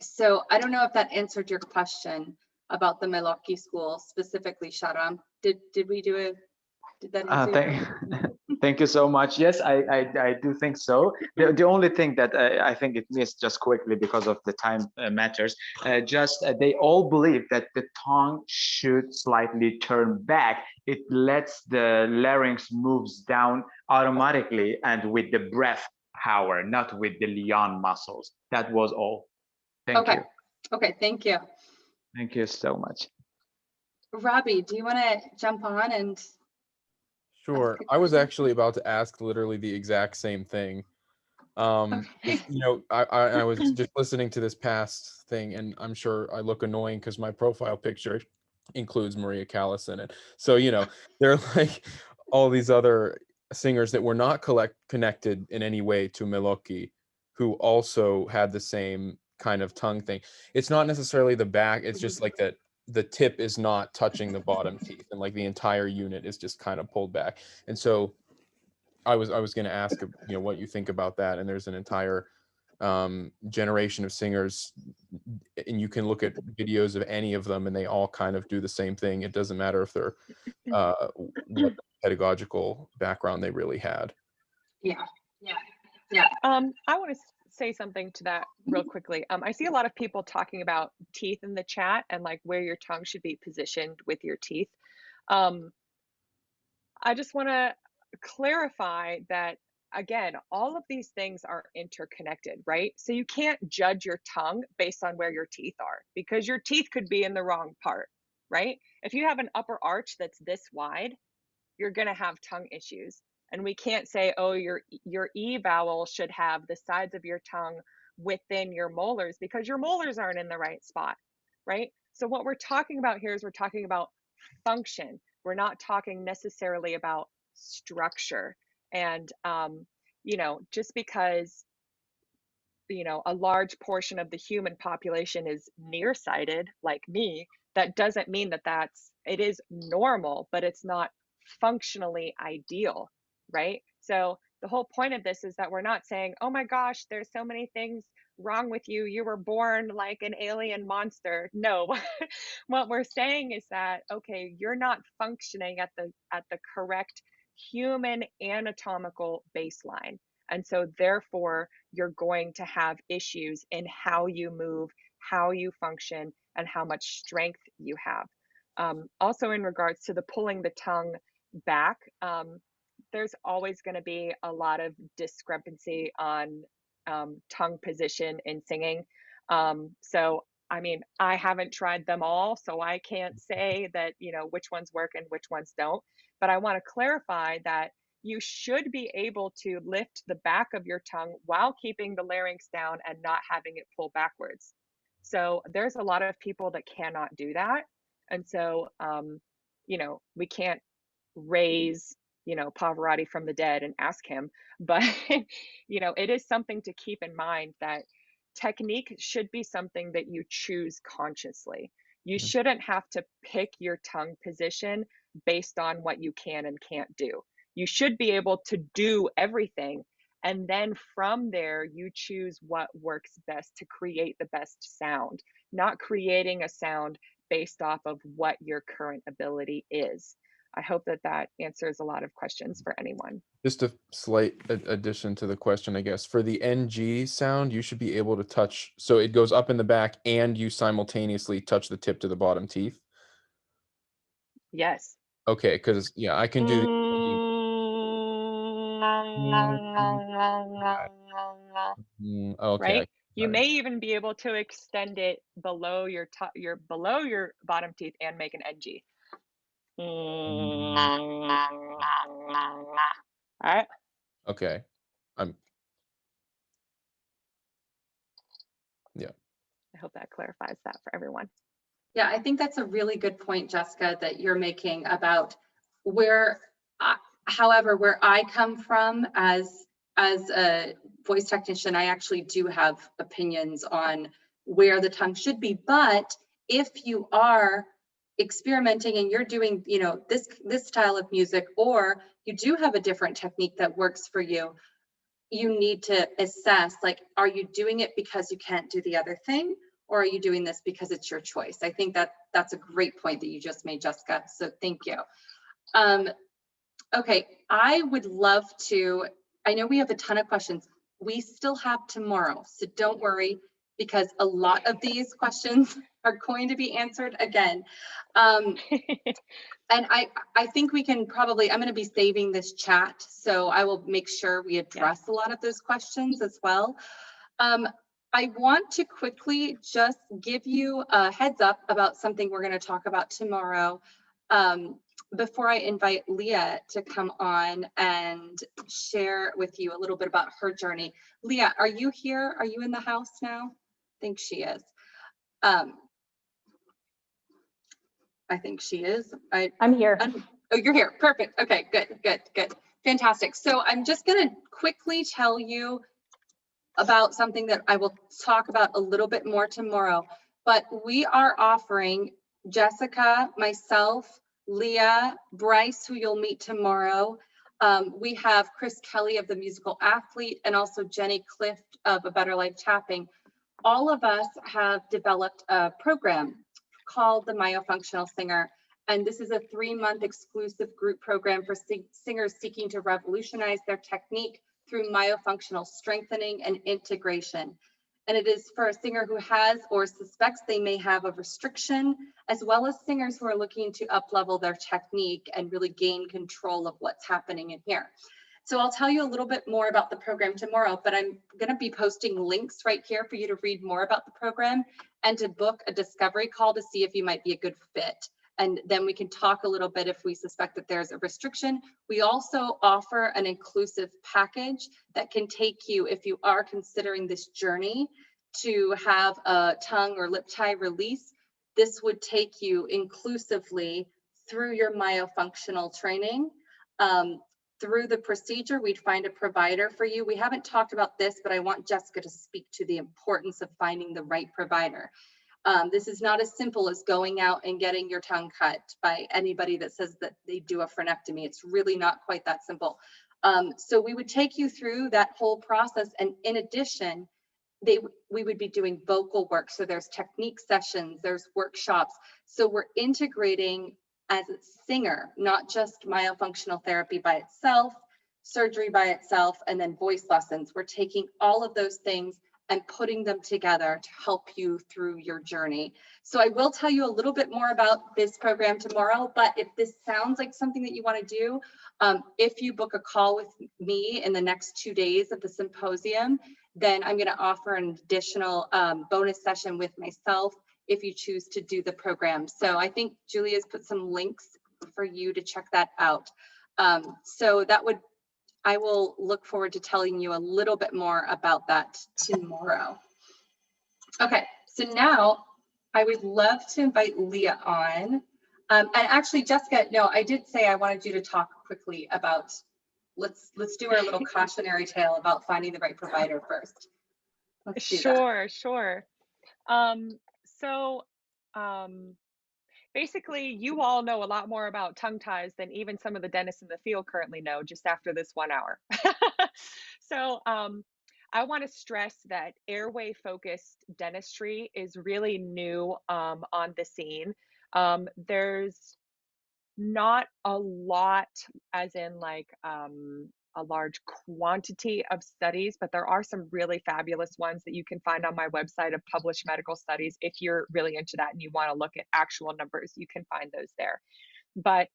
So I don't know if that answered your question about the Meloki school specifically, Sharam. Did that answer your question? Thank you so much. Yes, I do think so. The only thing that I think it missed just quickly because of the time matters, they all believe that the tongue should slightly turn back. It lets the larynx moves down automatically and with the breath power, not with the Leon muscles. That was all. Thank you. Okay, thank you. Thank you so much. Robbie, do you want to jump on and? Sure. I was actually about to ask literally the exact same thing. Okay. You know, I was just listening to this past thing, and I'm sure I look annoying because my profile picture includes Maria Callas in it. So, you know, there are like all these other singers that were not connected in any way to Meloki, who also had the same kind of tongue thing. It's not necessarily the back, it's just like that the tip is not touching the bottom teeth, and like the entire unit is just kind of pulled back. And so I was going to ask, you know, what you think about that. And there's an entire generation of singers, and you can look at videos of any of them, and they all kind of do the same thing. It doesn't matter if they're what pedagogical background they really had. Yeah. I want to say something to that real quickly. I see a lot of people talking about teeth in the chat and like where your tongue should be positioned with your teeth. I just want to clarify that, again, all of these things are interconnected, right? So you can't judge your tongue based on where your teeth are, because your teeth could be in the wrong part, right? If you have an upper arch that's this wide, you're going to have tongue issues. And we can't say, oh, your E vowel should have the sides of your tongue within your molars, because your molars aren't in the right spot, right? So what we're talking about here is we're talking about function. We're not talking necessarily about structure. And, you know, just because, you know, a large portion of the human population is nearsighted like me, that doesn't mean that it is normal, but it's not functionally ideal, right? So the whole point of this is that we're not saying, oh my gosh, there's so many things wrong with you, you were born like an alien monster. No. What we're saying is that, okay, you're not functioning at the correct human anatomical baseline, and so therefore you're going to have issues in how you move, how you function, and how much strength you have. Also, in regards to the pulling the tongue back, there's always going to be a lot of discrepancy on tongue position in singing. So, I mean, I haven't tried them all, so I can't say that, you know, which ones work and which ones don't. But I want to clarify that you should be able to lift the back of your tongue while keeping the larynx down and not having it pull backwards. So there's a lot of people that cannot do that. And so, you know, we can't raise, you know, Pavarotti from the dead and ask him, but you know, it is something to keep in mind that technique should be something that you choose consciously. You shouldn't have to pick your tongue position based on what you can and can't do. You should be able to do everything, and then from there you choose what works best to create the best sound, not creating a sound based off of what your current ability is. I hope that answers a lot of questions for anyone. Just a slight addition to the question, I guess. For the NG sound, you should be able to touch, so it goes up in the back and you simultaneously touch the tip to the bottom teeth. Yes. Okay, because yeah, I can do okay. Right? You Got it. may even be able to extend it below your top, below your bottom teeth and make an NG. All right. Okay. I'm. Yeah. I hope that clarifies that for everyone. Yeah, I think that's a really good point, Jessica, that you're making about however, where I come from as a voice technician, I actually do have opinions on where the tongue should be. But if you are experimenting and you're doing, you know, this style of music, or you do have a different technique that works for you, you need to assess, like, are you doing it because you can't do the other thing, or are you doing this because it's your choice? I think that that's a great point that you just made, Jessica. So thank you. Okay, I would love to, I know we have a ton of questions. We still have tomorrow, so don't worry, because a lot of these questions are going to be answered again. And I think we can probably, I'm going to be saving this chat, so I will make sure we address a lot of those questions as well. I want to quickly just give you a heads up about something we're going to talk about tomorrow. Before I invite Leah to come on and share with you a little bit about her journey. Leah, are you here? Are you in the house now? I think she is. I think she is. I'm here. Oh, you're here. Perfect. Okay, good. Fantastic. So I'm just going to quickly tell you about something that I will talk about a little bit more tomorrow. But we are offering Jessica, myself, Leah, Bryce, who you'll meet tomorrow. We have Chris Kelly of the Musical Athlete, and also Jenny Clift of A Better Life Tapping. All of us have developed a program called the Myo-Functional Singer. And this is a 3-month exclusive group program for singers seeking to revolutionize their technique through myofunctional strengthening and integration. And it is for a singer who has or suspects they may have a restriction, as well as singers who are looking to up-level their technique and really gain control of what's happening in here. So I'll tell you a little bit more about the program tomorrow, but I'm going to be posting links right here for you to read more about the program and to book a discovery call to see if you might be a good fit. And then we can talk a little bit if we suspect that there's a restriction. We also offer an inclusive package that can take you, if you are considering this journey to have a tongue or lip tie release, this would take you inclusively through your myofunctional training. Through the procedure, we'd find a provider for you. We haven't talked about this, but I want Jessica to speak to the importance of finding the right provider. This is not as simple as going out and getting your tongue cut by anybody that says that they do a frenectomy. It's really not quite that simple. So we would take you through that whole process. And in addition, we would be doing vocal work. So there's technique sessions, there's workshops. So we're integrating as a singer, not just myofunctional therapy by itself, surgery by itself, and then voice lessons. We're taking all of those things and putting them together to help you through your journey. So I will tell you a little bit more about this program tomorrow, but if this sounds like something that you want to do, if you book a call with me in the next 2 days of the symposium, then I'm going to offer an additional bonus session with myself if you choose to do the program. So I think Julia's put some links for you to check that out. So that would, I will look forward to telling you a little bit more about that tomorrow. Okay, so now I would love to invite Leah on. And actually, Jessica, no, I did say I wanted you to talk quickly about, let's do our little cautionary tale about finding the right provider first. Let's do that. Sure. Basically, you all know a lot more about tongue ties than even some of the dentists in the field currently know just after this 1 hour. So I want to stress that airway focused dentistry is really new on the scene. There's not a lot, as in like a large quantity of studies, but there are some really fabulous ones that you can find on my website of published medical studies. If you're really into that and you want to look at actual numbers, you can find those there. But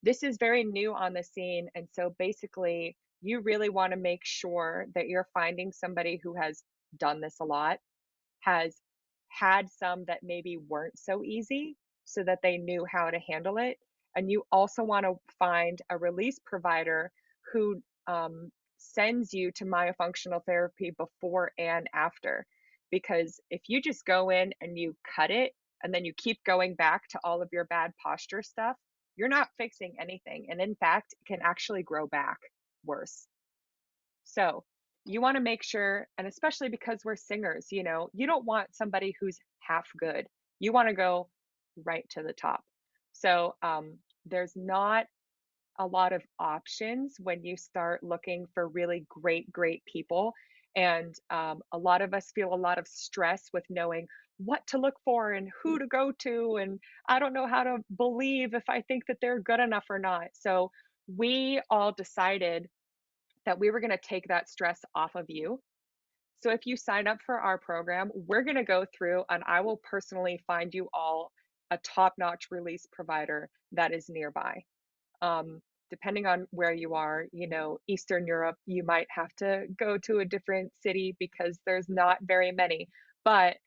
this is very new on the scene. And so basically, you really want to make sure that you're finding somebody who has done this a lot has had some that maybe weren't so easy so that they knew how to handle it. And you also want to find a release provider who sends you to myofunctional therapy before and after. Because if you just go in and you cut it and then you keep going back to all of your bad posture stuff, you're not fixing anything. And in fact, it can actually grow back worse. So you want to make sure, and especially because we're singers, you know, you don't want somebody who's half good. You want to go right to the top. So there's not a lot of options when you start looking for really great people. And a lot of us feel a lot of stress with knowing what to look for and who to go to. And I don't know how to believe if I think that they're good enough or not. So we all decided that we were going to take that stress off of you. So if you sign up for our program, we're going to go through and I will personally find you all a top-notch release provider that is nearby. Depending on where you are, you know, Eastern Europe, you might have to go to a different city because there's not very many. But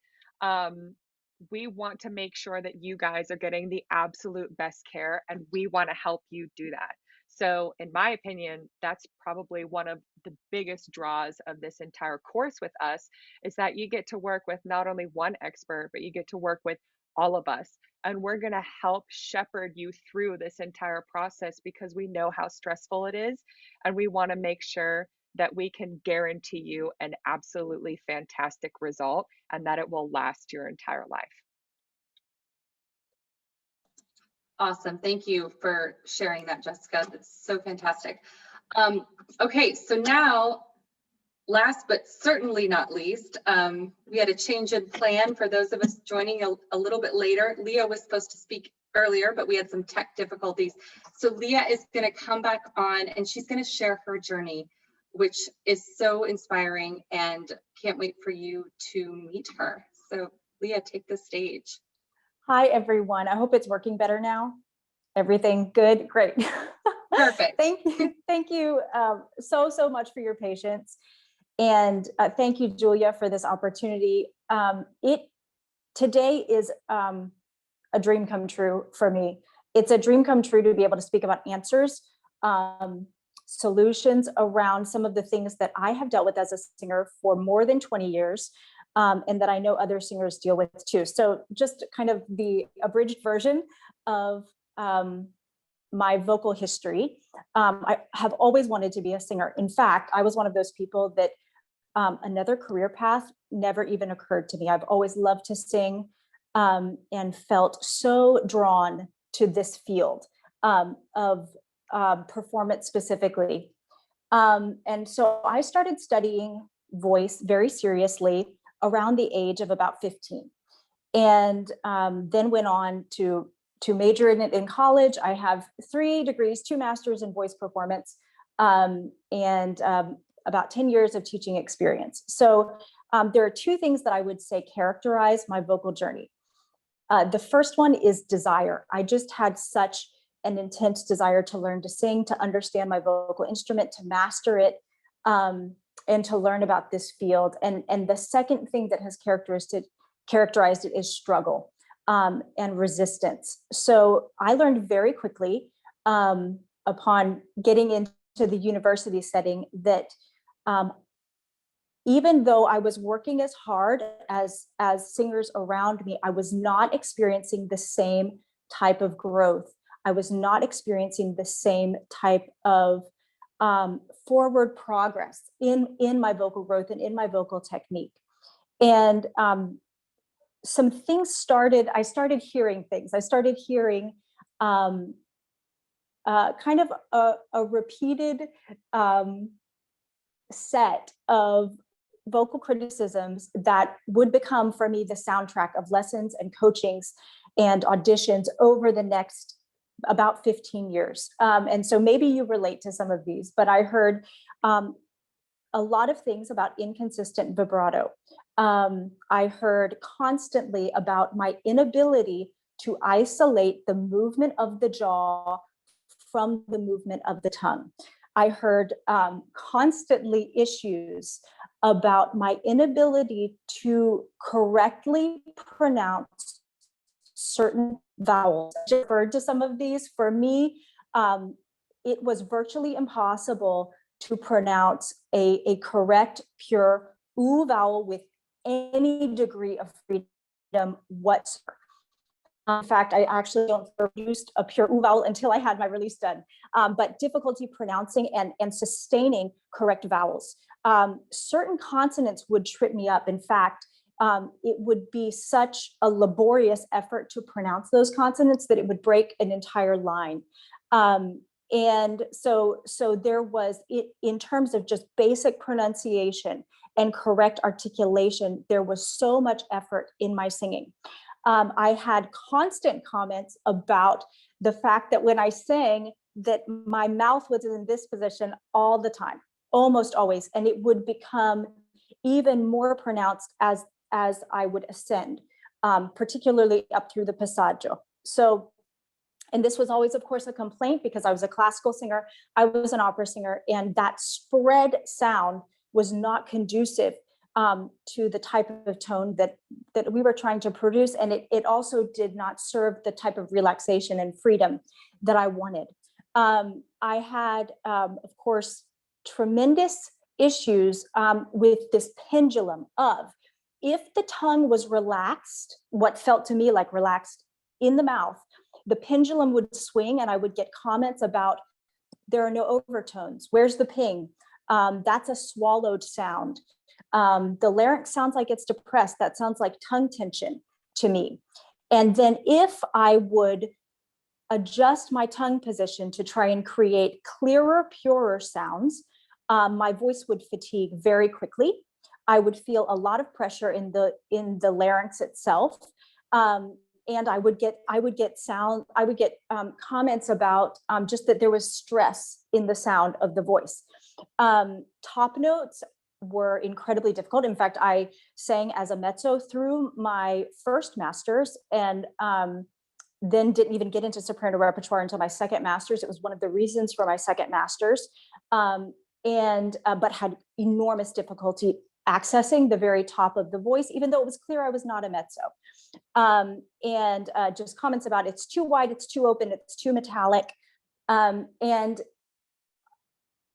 we want to make sure that you guys are getting the absolute best care, and we want to help you do that. So in my opinion, that's probably one of the biggest draws of this entire course with us, is that you get to work with not only one expert, but you get to work with all of us. And we're going to help shepherd you through this entire process because we know how stressful it is. And we want to make sure that we can guarantee you an absolutely fantastic result and that it will last your entire life. Awesome. Thank you for sharing that, Jessica. That's so fantastic. Okay, so now, last but certainly not least, we had a change in plan for those of us joining a little bit later. Leah was supposed to speak earlier, but we had some tech difficulties. So Leah is going to come back on and she's going to share her journey, which is so inspiring, and can't wait for you to meet her. So Leah, take the stage. Hi, everyone. I hope it's working better now. Everything good? Great. Perfect. Thank you so much for your patience. And thank you, Julia, for this opportunity. Today is a dream come true for me. It's a dream come true to be able to speak about answers, solutions around some of the things that I have dealt with as a singer for more than 20 years. And that I know other singers deal with too. So just kind of the abridged version of my vocal history. I have always wanted to be a singer. In fact, I was one of those people that another career path never even occurred to me. I've always loved to sing and felt so drawn to this field of performance specifically. And so I started studying voice very seriously around the age of about 15, and then went on to major in it in college. I have 3 degrees, 2 masters in voice performance, and about 10 years of teaching experience. So there are 2 things that I would say characterize my vocal journey. The first one is desire. I just had such an intense desire to learn to sing, to understand my vocal instrument, to master it, and to learn about this field. And the second thing that has characterized it is struggle and resistance. So I learned very quickly upon getting into the university setting that even though I was working as hard as singers around me, I was not experiencing the same type of growth. I was not experiencing the same type of forward progress in my vocal growth and in my vocal technique. And some things I started hearing things. I started hearing kind of a repeated set of vocal criticisms that would become for me the soundtrack of lessons and coachings and auditions over the next about 15 years. And so maybe you relate to some of these, but I heard a lot of things about inconsistent vibrato. I heard constantly about my inability to isolate the movement of the jaw from the movement of the tongue. I heard constantly issues about my inability to correctly pronounce certain vowels. I referred to some of these. For me, it was virtually impossible to pronounce a correct, pure oo vowel with any degree of freedom whatsoever. In fact, I actually don't produce a pure oo vowel until I had my release done, but difficulty pronouncing and sustaining correct vowels. Certain consonants would trip me up. In fact, it would be such a laborious effort to pronounce those consonants that it would break an entire line. And so there was, in terms of just basic pronunciation and correct articulation, there was so much effort in my singing. I had constant comments about the fact that when I sang, that my mouth was in this position all the time, almost always, and it would become even more pronounced as I would ascend, particularly up through the passaggio. So, and this was always, of course, a complaint because I was a classical singer, I was an opera singer, and that spread sound was not conducive to the type of tone that we were trying to produce. And it also did not serve the type of relaxation and freedom that I wanted. I had, of course, tremendous issues with this pendulum of, if the tongue was relaxed, what felt to me like relaxed in the mouth, the pendulum would swing and I would get comments about, there are no overtones. Where's the ping? That's a swallowed sound. The larynx sounds like it's depressed. That sounds like tongue tension to me. And then if I would adjust my tongue position to try and create clearer, purer sounds, my voice would fatigue very quickly. I would feel a lot of pressure in the larynx itself. And I would get comments about just that there was stress in the sound of the voice. Top notes were incredibly difficult. In fact, I sang as a mezzo through my first master's, and then didn't even get into soprano repertoire until my second master's. It was one of the reasons for my second master's, but had enormous difficulty accessing the very top of the voice, even though it was clear I was not a mezzo. And just comments about it's too wide, it's too open, it's too metallic. And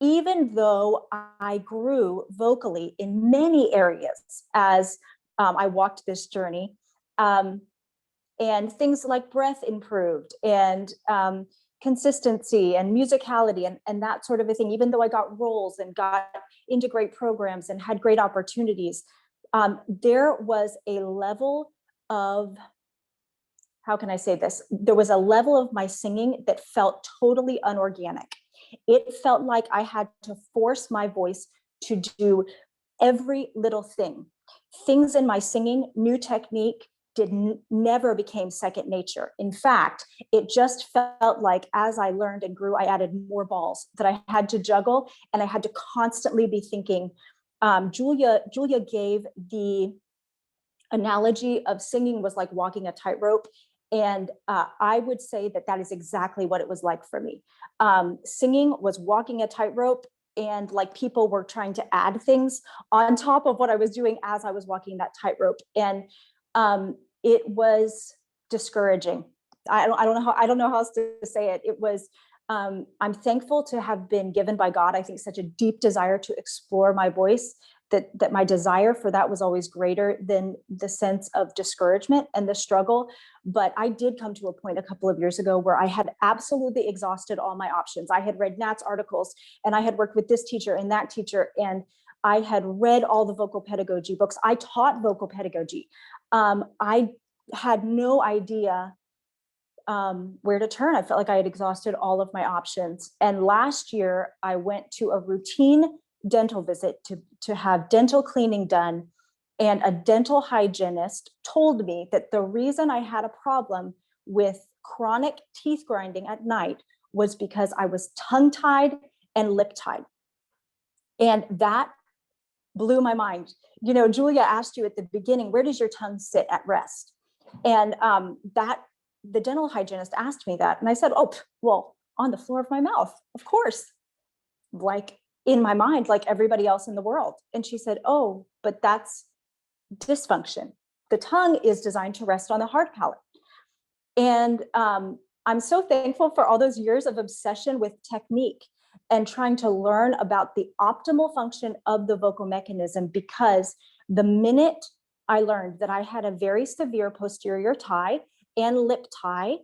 even though I grew vocally in many areas as I walked this journey, and things like breath improved, and consistency and musicality and that sort of a thing, even though I got roles and got into great programs and had great opportunities, there was a level of, how can I say this? There was a level of my singing that felt totally unorganic. It felt like I had to force my voice to do every little thing. Things in my singing, new technique, never became second nature. In fact, it just felt like as I learned and grew, I added more balls that I had to juggle, and I had to constantly be thinking. Julia gave the analogy of singing was like walking a tightrope. And I would say that is exactly what it was like for me. Singing was walking a tightrope, and like people were trying to add things on top of what I was doing as I was walking that tightrope. And it was discouraging. I don't know how else to say it. It was, I'm thankful to have been given by God, I think, such a deep desire to explore my voice, that my desire for that was always greater than the sense of discouragement and the struggle. But I did come to a point a couple of years ago where I had absolutely exhausted all my options. I had read Nat's articles, and I had worked with this teacher and that teacher, and I had read all the vocal pedagogy books. I taught vocal pedagogy. I had no idea where to turn. I felt like I had exhausted all of my options. And last year, I went to a routine dental visit to have dental cleaning done. And a dental hygienist told me that the reason I had a problem with chronic teeth grinding at night was because I was tongue-tied and lip-tied. And that blew my mind. You know, Julia asked you at the beginning, where does your tongue sit at rest? And the dental hygienist asked me that. And I said, oh, well, on the floor of my mouth, of course. like in my mind, like everybody else in the world. And she said, oh, but that's dysfunction. The tongue is designed to rest on the hard palate. And I'm so thankful for all those years of obsession with technique and trying to learn about the optimal function of the vocal mechanism, because the minute I learned that I had a very severe posterior tie and lip tie,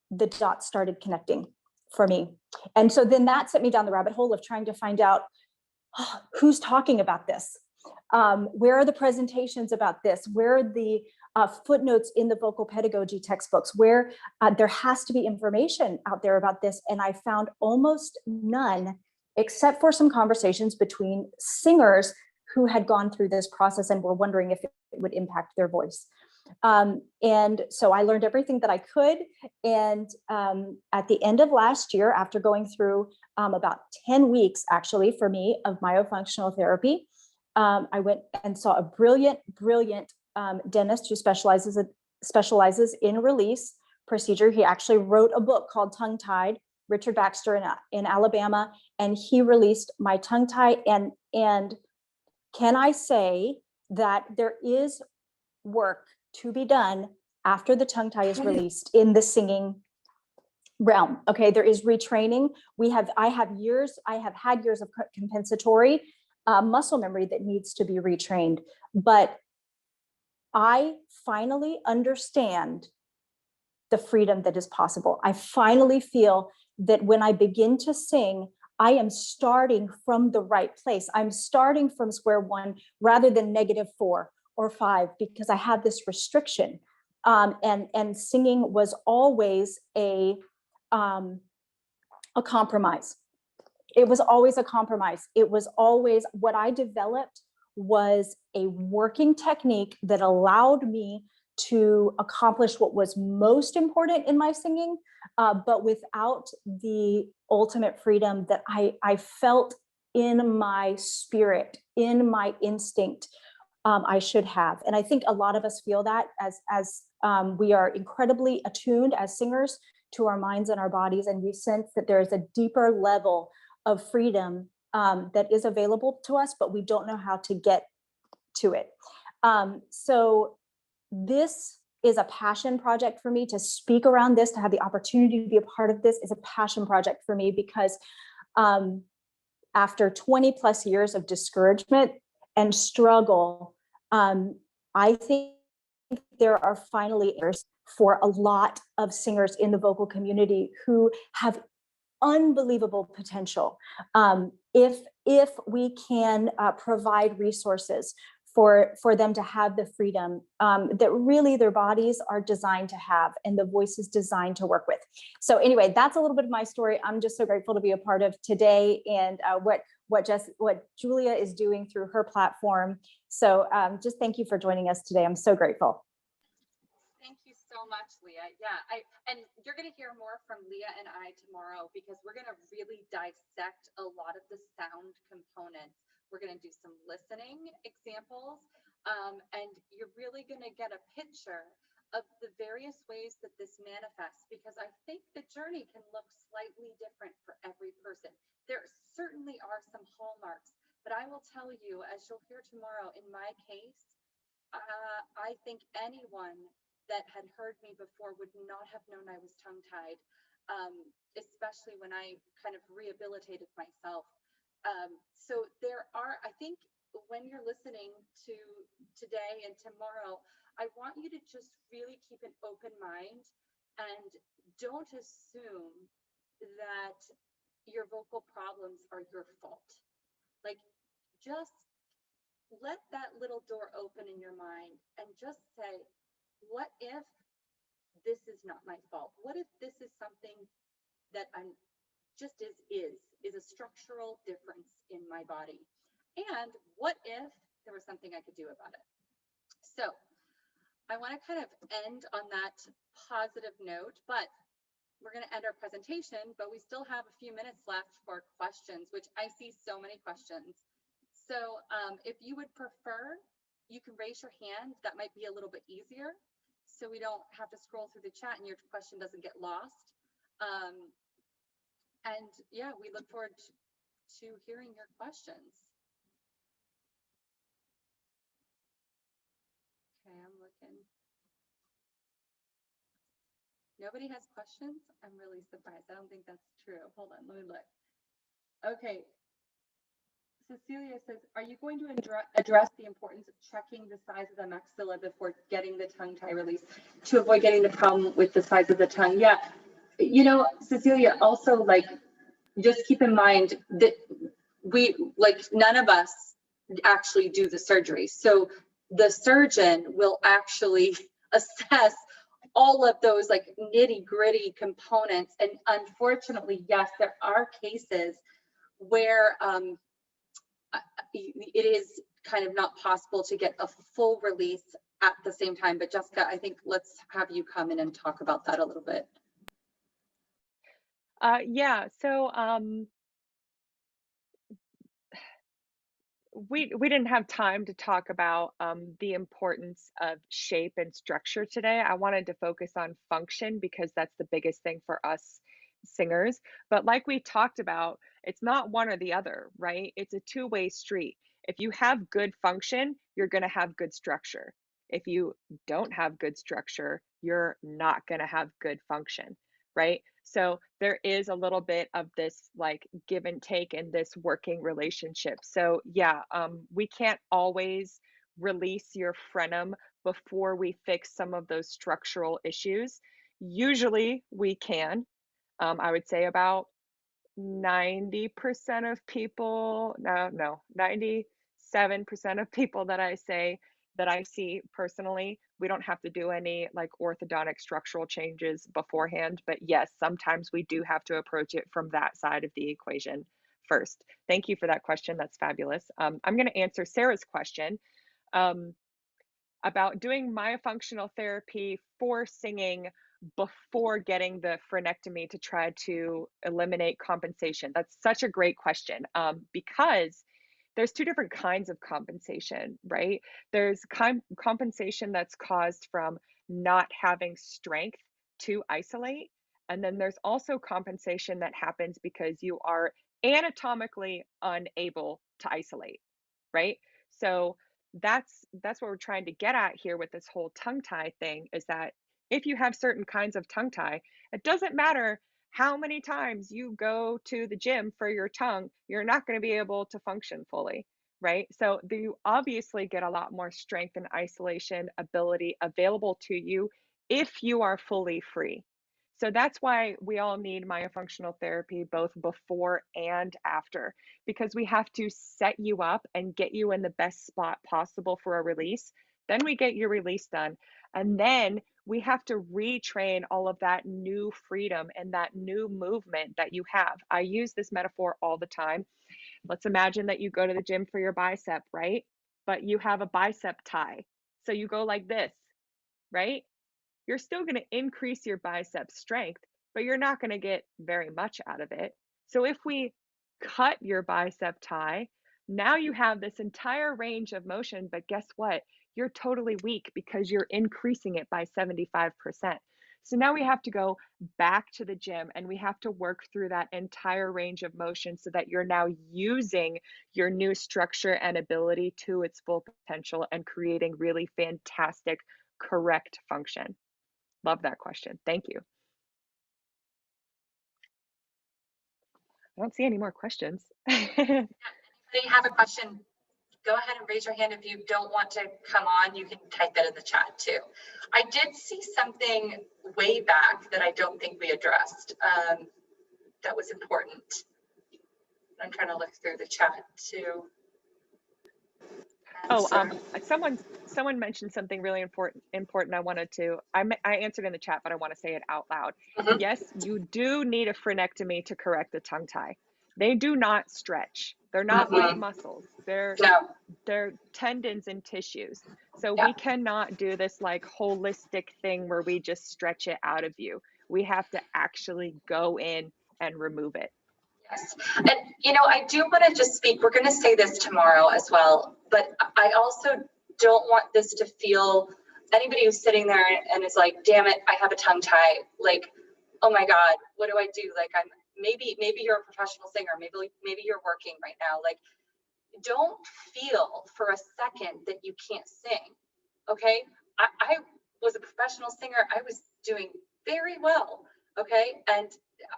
the dots started connecting for me. And so then that set me down the rabbit hole of trying to find out, oh, who's talking about this? Where are the presentations about this? Where are the footnotes in the vocal pedagogy textbooks, where there has to be information out there about this? And I found almost none, except for some conversations between singers who had gone through this process and were wondering if it would impact their voice. And so I learned everything that I could. And at the end of last year, after going through about 10 weeks, actually, for me, of myofunctional therapy, I went and saw a brilliant dentist who specializes in release procedure. He actually wrote a book called Tongue Tied, Richard Baxter in Alabama, and he released my tongue tie. And can I say that there is work to be done after the tongue tie is released in the singing realm? Okay, there is retraining. I have had years of compensatory muscle memory that needs to be retrained, but I finally understand the freedom that is possible. I finally feel that when I begin to sing, I am starting from the right place. I'm starting from square one rather than -4 or 5, because I had this restriction. And singing was always a compromise. It was always a compromise. It was always, what I developed was a working technique that allowed me to accomplish what was most important in my singing, but without the ultimate freedom that I felt in my spirit, in my instinct, I should have. And I think a lot of us feel that as we are incredibly attuned as singers to our minds and our bodies, and we sense that there is a deeper level of freedom that is available to us, but we don't know how to get to it. So this is a passion project for me. To speak around this, to have the opportunity to be a part of this, is a passion project for me, because after 20 plus years of discouragement and struggle, I think there are finally answers for a lot of singers in the vocal community who have unbelievable potential. If we can provide resources for them to have the freedom that really their bodies are designed to have, and the voice is designed to work with. So anyway, that's a little bit of my story. I'm just so grateful to be a part of today, and what Julia is doing through her platform. So just thank you for joining us today. I'm so grateful. Thank you so much, Leah. Yeah, and you're going to hear more from Leah and I tomorrow, because we're going to really dissect a lot of the sound components. We're going to do some listening examples, and you're really going to get a picture of the various ways that this manifests, because I think the journey can look slightly different for every person. There certainly are some hallmarks, but I will tell you, as you'll hear tomorrow, in my case, I think anyone that had heard me before would not have known I was tongue-tied, especially when I kind of rehabilitated myself. So there are, I think, when you're listening to today and tomorrow, I want you to just really keep an open mind and don't assume that your vocal problems are your fault. Like, just let that little door open in your mind and just say, what if this is not my fault? What if this is something that I'm just is a structural difference in my body? And what if there was something I could do about it? So I want to kind of end on that positive note, but we're going to end our presentation, but we still have a few minutes left for questions, which I see so many questions. So if you would prefer, you can raise your hand. That might be a little bit easier, so we don't have to scroll through the chat and your question doesn't get lost. And yeah, we look forward to hearing your questions. Okay, I'm looking. Nobody has questions? I'm really surprised. I don't think that's true. Hold on, let me look. Okay. Cecilia says, are you going to address the importance of checking the size of the maxilla before getting the tongue tie release to avoid getting the problem with the size of the tongue? Yeah. You know, Cecilia, also, like, just keep in mind that we, like, none of us actually do the surgery. So the surgeon will actually assess all of those like nitty gritty components. And unfortunately, yes, there are cases where it is kind of not possible to get a full release at the same time. But Jessica, I think let's have you come in and talk about that a little bit. Yeah, so we didn't have time to talk about the importance of shape and structure today. I wanted to focus on function because that's the biggest thing for us singers. But like we talked about, it's not one or the other, right? It's a two-way street. If you have good function, you're going to have good structure. If you don't have good structure, you're not going to have good function, right? So there is a little bit of this like give and take in this working relationship. So yeah, we can't always release your frenum before we fix some of those structural issues. Usually we can. I would say about 90% of people, no, 97% of people that I see personally, we don't have to do any like orthodontic structural changes beforehand. But yes, sometimes we do have to approach it from that side of the equation first. Thank you for that question. That's fabulous. I'm going to answer Sarah's question about doing myofunctional therapy for singing before getting the frenectomy to try to eliminate compensation. That's such a great question because there's two different kinds of compensation, right? There's compensation that's caused from not having strength to isolate. And then there's also compensation that happens because you are anatomically unable to isolate, right? So that's what we're trying to get at here with this whole tongue tie thing, is that if you have certain kinds of tongue tie, it doesn't matter how many times you go to the gym for your tongue, you're not going to be able to function fully, right? So you obviously get a lot more strength and isolation ability available to you if you are fully free. So that's why we all need myofunctional therapy both before and after, because we have to set you up and get you in the best spot possible for a release. Then we get your release done. And then we have to retrain all of that new freedom and that new movement that you have. I use this metaphor all the time. Let's imagine that you go to the gym for your bicep, right? But you have a bicep tie. So you go like this, right? You're still going to increase your bicep strength, but you're not going to get very much out of it. So if we cut your bicep tie, now you have this entire range of motion, but guess what? You're totally weak because you're increasing it by 75%. So now we have to go back to the gym and we have to work through that entire range of motion so that you're now using your new structure and ability to its full potential and creating really fantastic, correct function. Love that question. Thank you. I don't see any more questions. Anybody have a question? Go ahead and raise your hand. If you don't want to come on, you can type it in the chat too. I did see something way back that I don't think we addressed that was important. I'm trying to look through the chat too. Someone mentioned something really important. I wanted to, I answered in the chat, but I want to say it out loud. Mm-hmm. Yes, you do need a frenectomy to correct a tongue tie. They do not stretch. They're not like muscles. They're tendons and tissues. So we cannot do this like holistic thing where we just stretch it out of you. We have to actually go in and remove it. Yes. And, you know, I do want to just speak, we're going to say this tomorrow as well, but I also don't want this to feel, anybody who's sitting there and is like, damn it, I have a tongue tie, like, oh my God, what do I do? Like, I'm maybe you're a professional singer, maybe you're working right now. Like, don't feel for a second that you can't sing. Okay, I was a professional singer. I was doing very well. Okay, and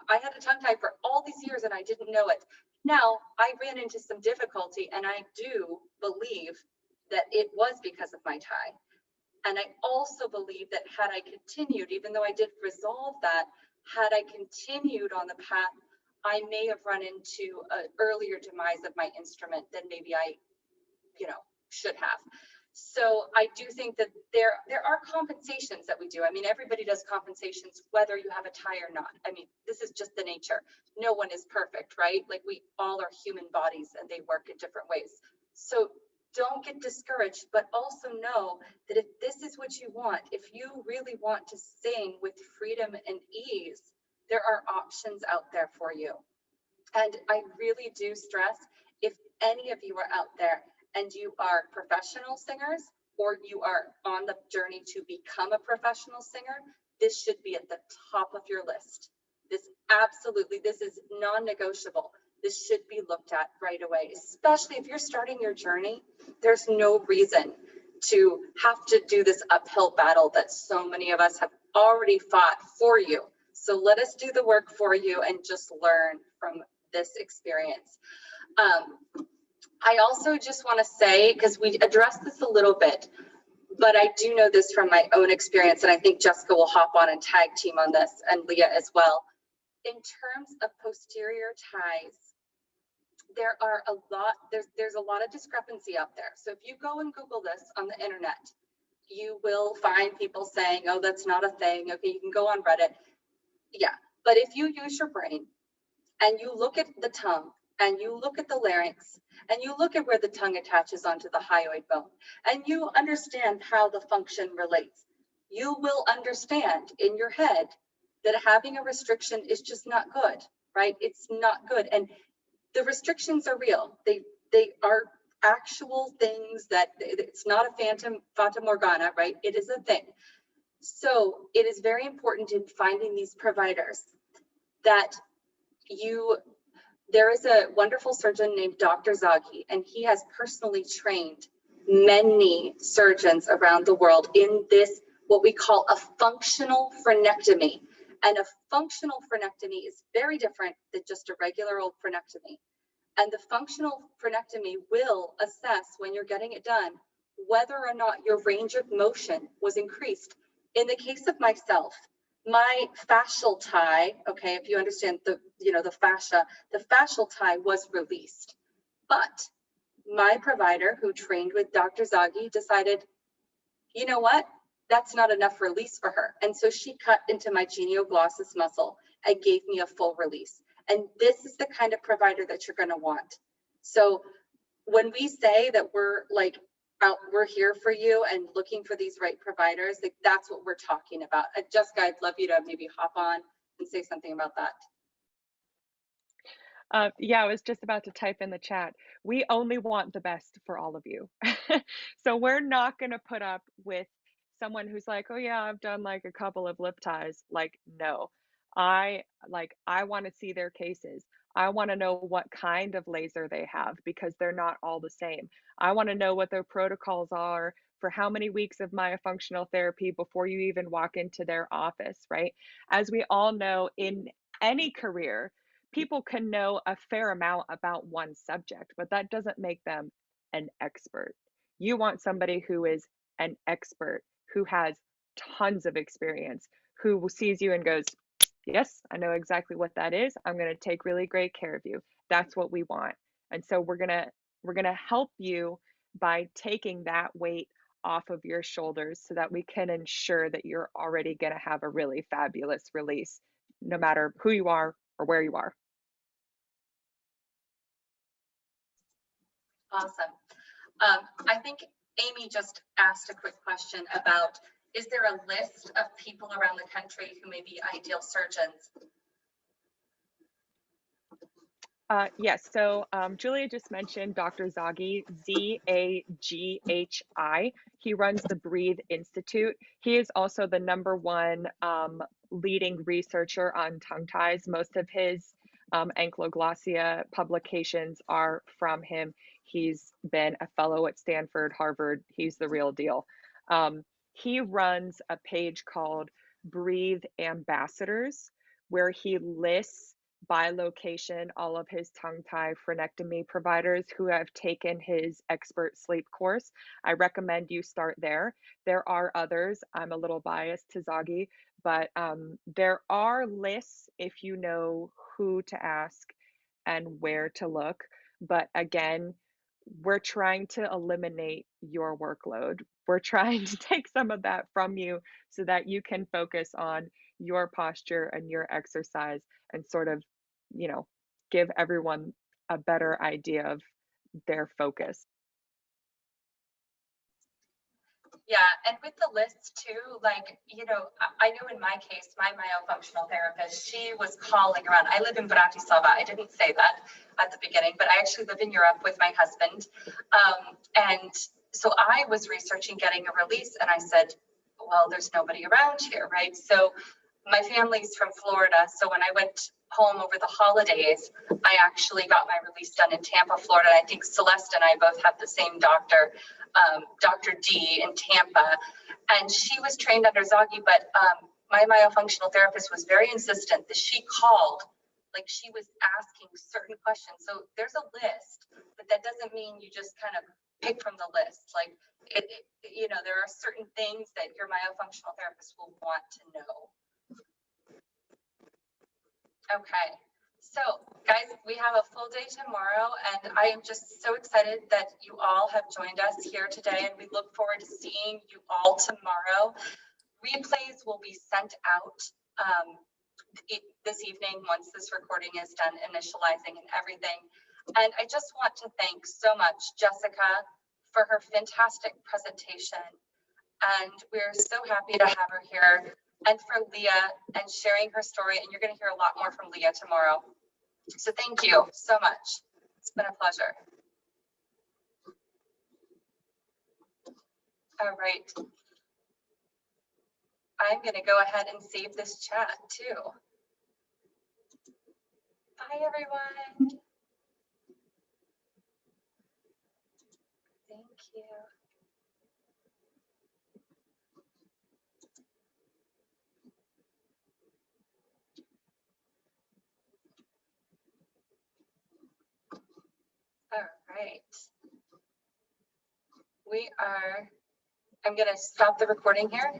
I had a tongue tie for all these years and I didn't know it. Now I ran into some difficulty, and I do believe that it was because of my tie. And I also believe that had I continued, even though I did resolve that, had I continued on the path, I may have run into an earlier demise of my instrument than maybe I, should have. So I do think that there are compensations that we do. I mean, everybody does compensations, whether you have a tie or not. I mean, this is just the nature. No one is perfect, right? Like, we all are human bodies and they work in different ways. So don't get discouraged, but also know that if this is what you want, if you really want to sing with freedom and ease, there are options out there for you. And I really do stress, if any of you are out there and you are professional singers, or you are on the journey to become a professional singer, this should be at the top of your list. This is non-negotiable. This should be looked at right away, especially if you're starting your journey. There's no reason to have to do this uphill battle that so many of us have already fought for you. So let us do the work for you and just learn from this experience. I also just want to say, because we addressed this a little bit, but I do know this from my own experience, and I think Jessica will hop on and tag team on this, and Leah as well. In terms of posterior ties, there are there's a lot of discrepancy out there. So if you go and Google this on the internet, you will find people saying, oh, that's not a thing. Okay, you can go on Reddit. Yeah, but if you use your brain and you look at the tongue, and you look at the larynx, and you look at where the tongue attaches onto the hyoid bone, and you understand how the function relates, you will understand in your head that having a restriction is just not good, right? It's not good. And the restrictions are real. They are actual things that it's not a fata morgana, right? It is a thing. So it is very important in finding these providers that there is a wonderful surgeon named Dr. Zaghi, and he has personally trained many surgeons around the world in this, what we call a functional frenectomy. And a functional frenectomy is very different than just a regular old frenectomy. And the functional frenectomy will assess, when you're getting it done, whether or not your range of motion was increased. In the case of myself, my fascial tie, okay, if you understand the fascial tie was released. But my provider, who trained with Dr. Zaghi, decided, you know what, that's not enough release for her. And so she cut into my genioglossus muscle and gave me a full release. And this is the kind of provider that you're going to want. So when we say that we're here for you and looking for these right providers, like, that's what we're talking about. Jessica, I'd love you to maybe hop on and say something about that. Yeah, I was just about to type in the chat. We only want the best for all of you. So we're not going to put up with someone who's like, oh yeah, I've done like a couple of lip ties. Like, no, I want to see their cases. I want to know what kind of laser they have, because they're not all the same. I want to know what their protocols are for how many weeks of myofunctional therapy before you even walk into their office, right? As we all know, in any career, people can know a fair amount about one subject, but that doesn't make them an expert. You want somebody who is an expert, who has tons of experience, who sees you and goes, yes, I know exactly what that is. I'm going to take really great care of you. That's what we want. And so we're going to help you by taking that weight off of your shoulders so that we can ensure that you're already going to have a really fabulous release, no matter who you are or where you are. Awesome. I think Amy just asked a quick question about, is there a list of people around the country who may be ideal surgeons? Yes, so Julia just mentioned Dr. Zaghi, Z-A-G-H-I. He runs the Breathe Institute. He is also the #1 leading researcher on tongue ties. Most of his Ankyloglossia publications are from him. He's been a fellow at Stanford, Harvard. He's the real deal. He runs a page called Breathe Ambassadors, where he lists by location all of his tongue tie frenectomy providers who have taken his expert sleep course. I recommend you start there. There are others. I'm a little biased to Zoggy, but there are lists if you know who to ask and where to look. But again, we're trying to eliminate your workload. We're trying to take some of that from you so that you can focus on your posture and your exercise and sort of, you know, give everyone a better idea of their focus. Yeah, and with the list too, like, you know, I know in my case, my myofunctional therapist, she was calling around. I live in Bratislava. I didn't say that at the beginning, but I actually live in Europe with my husband. And so I was researching getting a release, and I said, well, there's nobody around here, right? So my family's from Florida. So when I went home over the holidays, I actually got my release done in Tampa, Florida. I think Celeste and I both have the same doctor, Dr. D in Tampa, and she was trained under Zoggy, but my myofunctional therapist was very insistent that she called, like she was asking certain questions. So there's a list, but that doesn't mean you just kind of pick from the list. Like you know, there are certain things that your myofunctional therapist will want to know. Okay, so guys, we have a full day tomorrow, and I am just so excited that you all have joined us here today, and we look forward to seeing you all tomorrow. Replays will be sent out this evening once this recording is done, initializing and everything. And I just want to thank so much Jessica for her fantastic presentation, and we're so happy to have her here, and for Leah and sharing her story. And you're going to hear a lot more from Leah tomorrow. So thank you so much. It's been a pleasure. All right. I'm going to go ahead and save this chat too. Bye, everyone. Thank you. All right. I'm going to stop the recording here.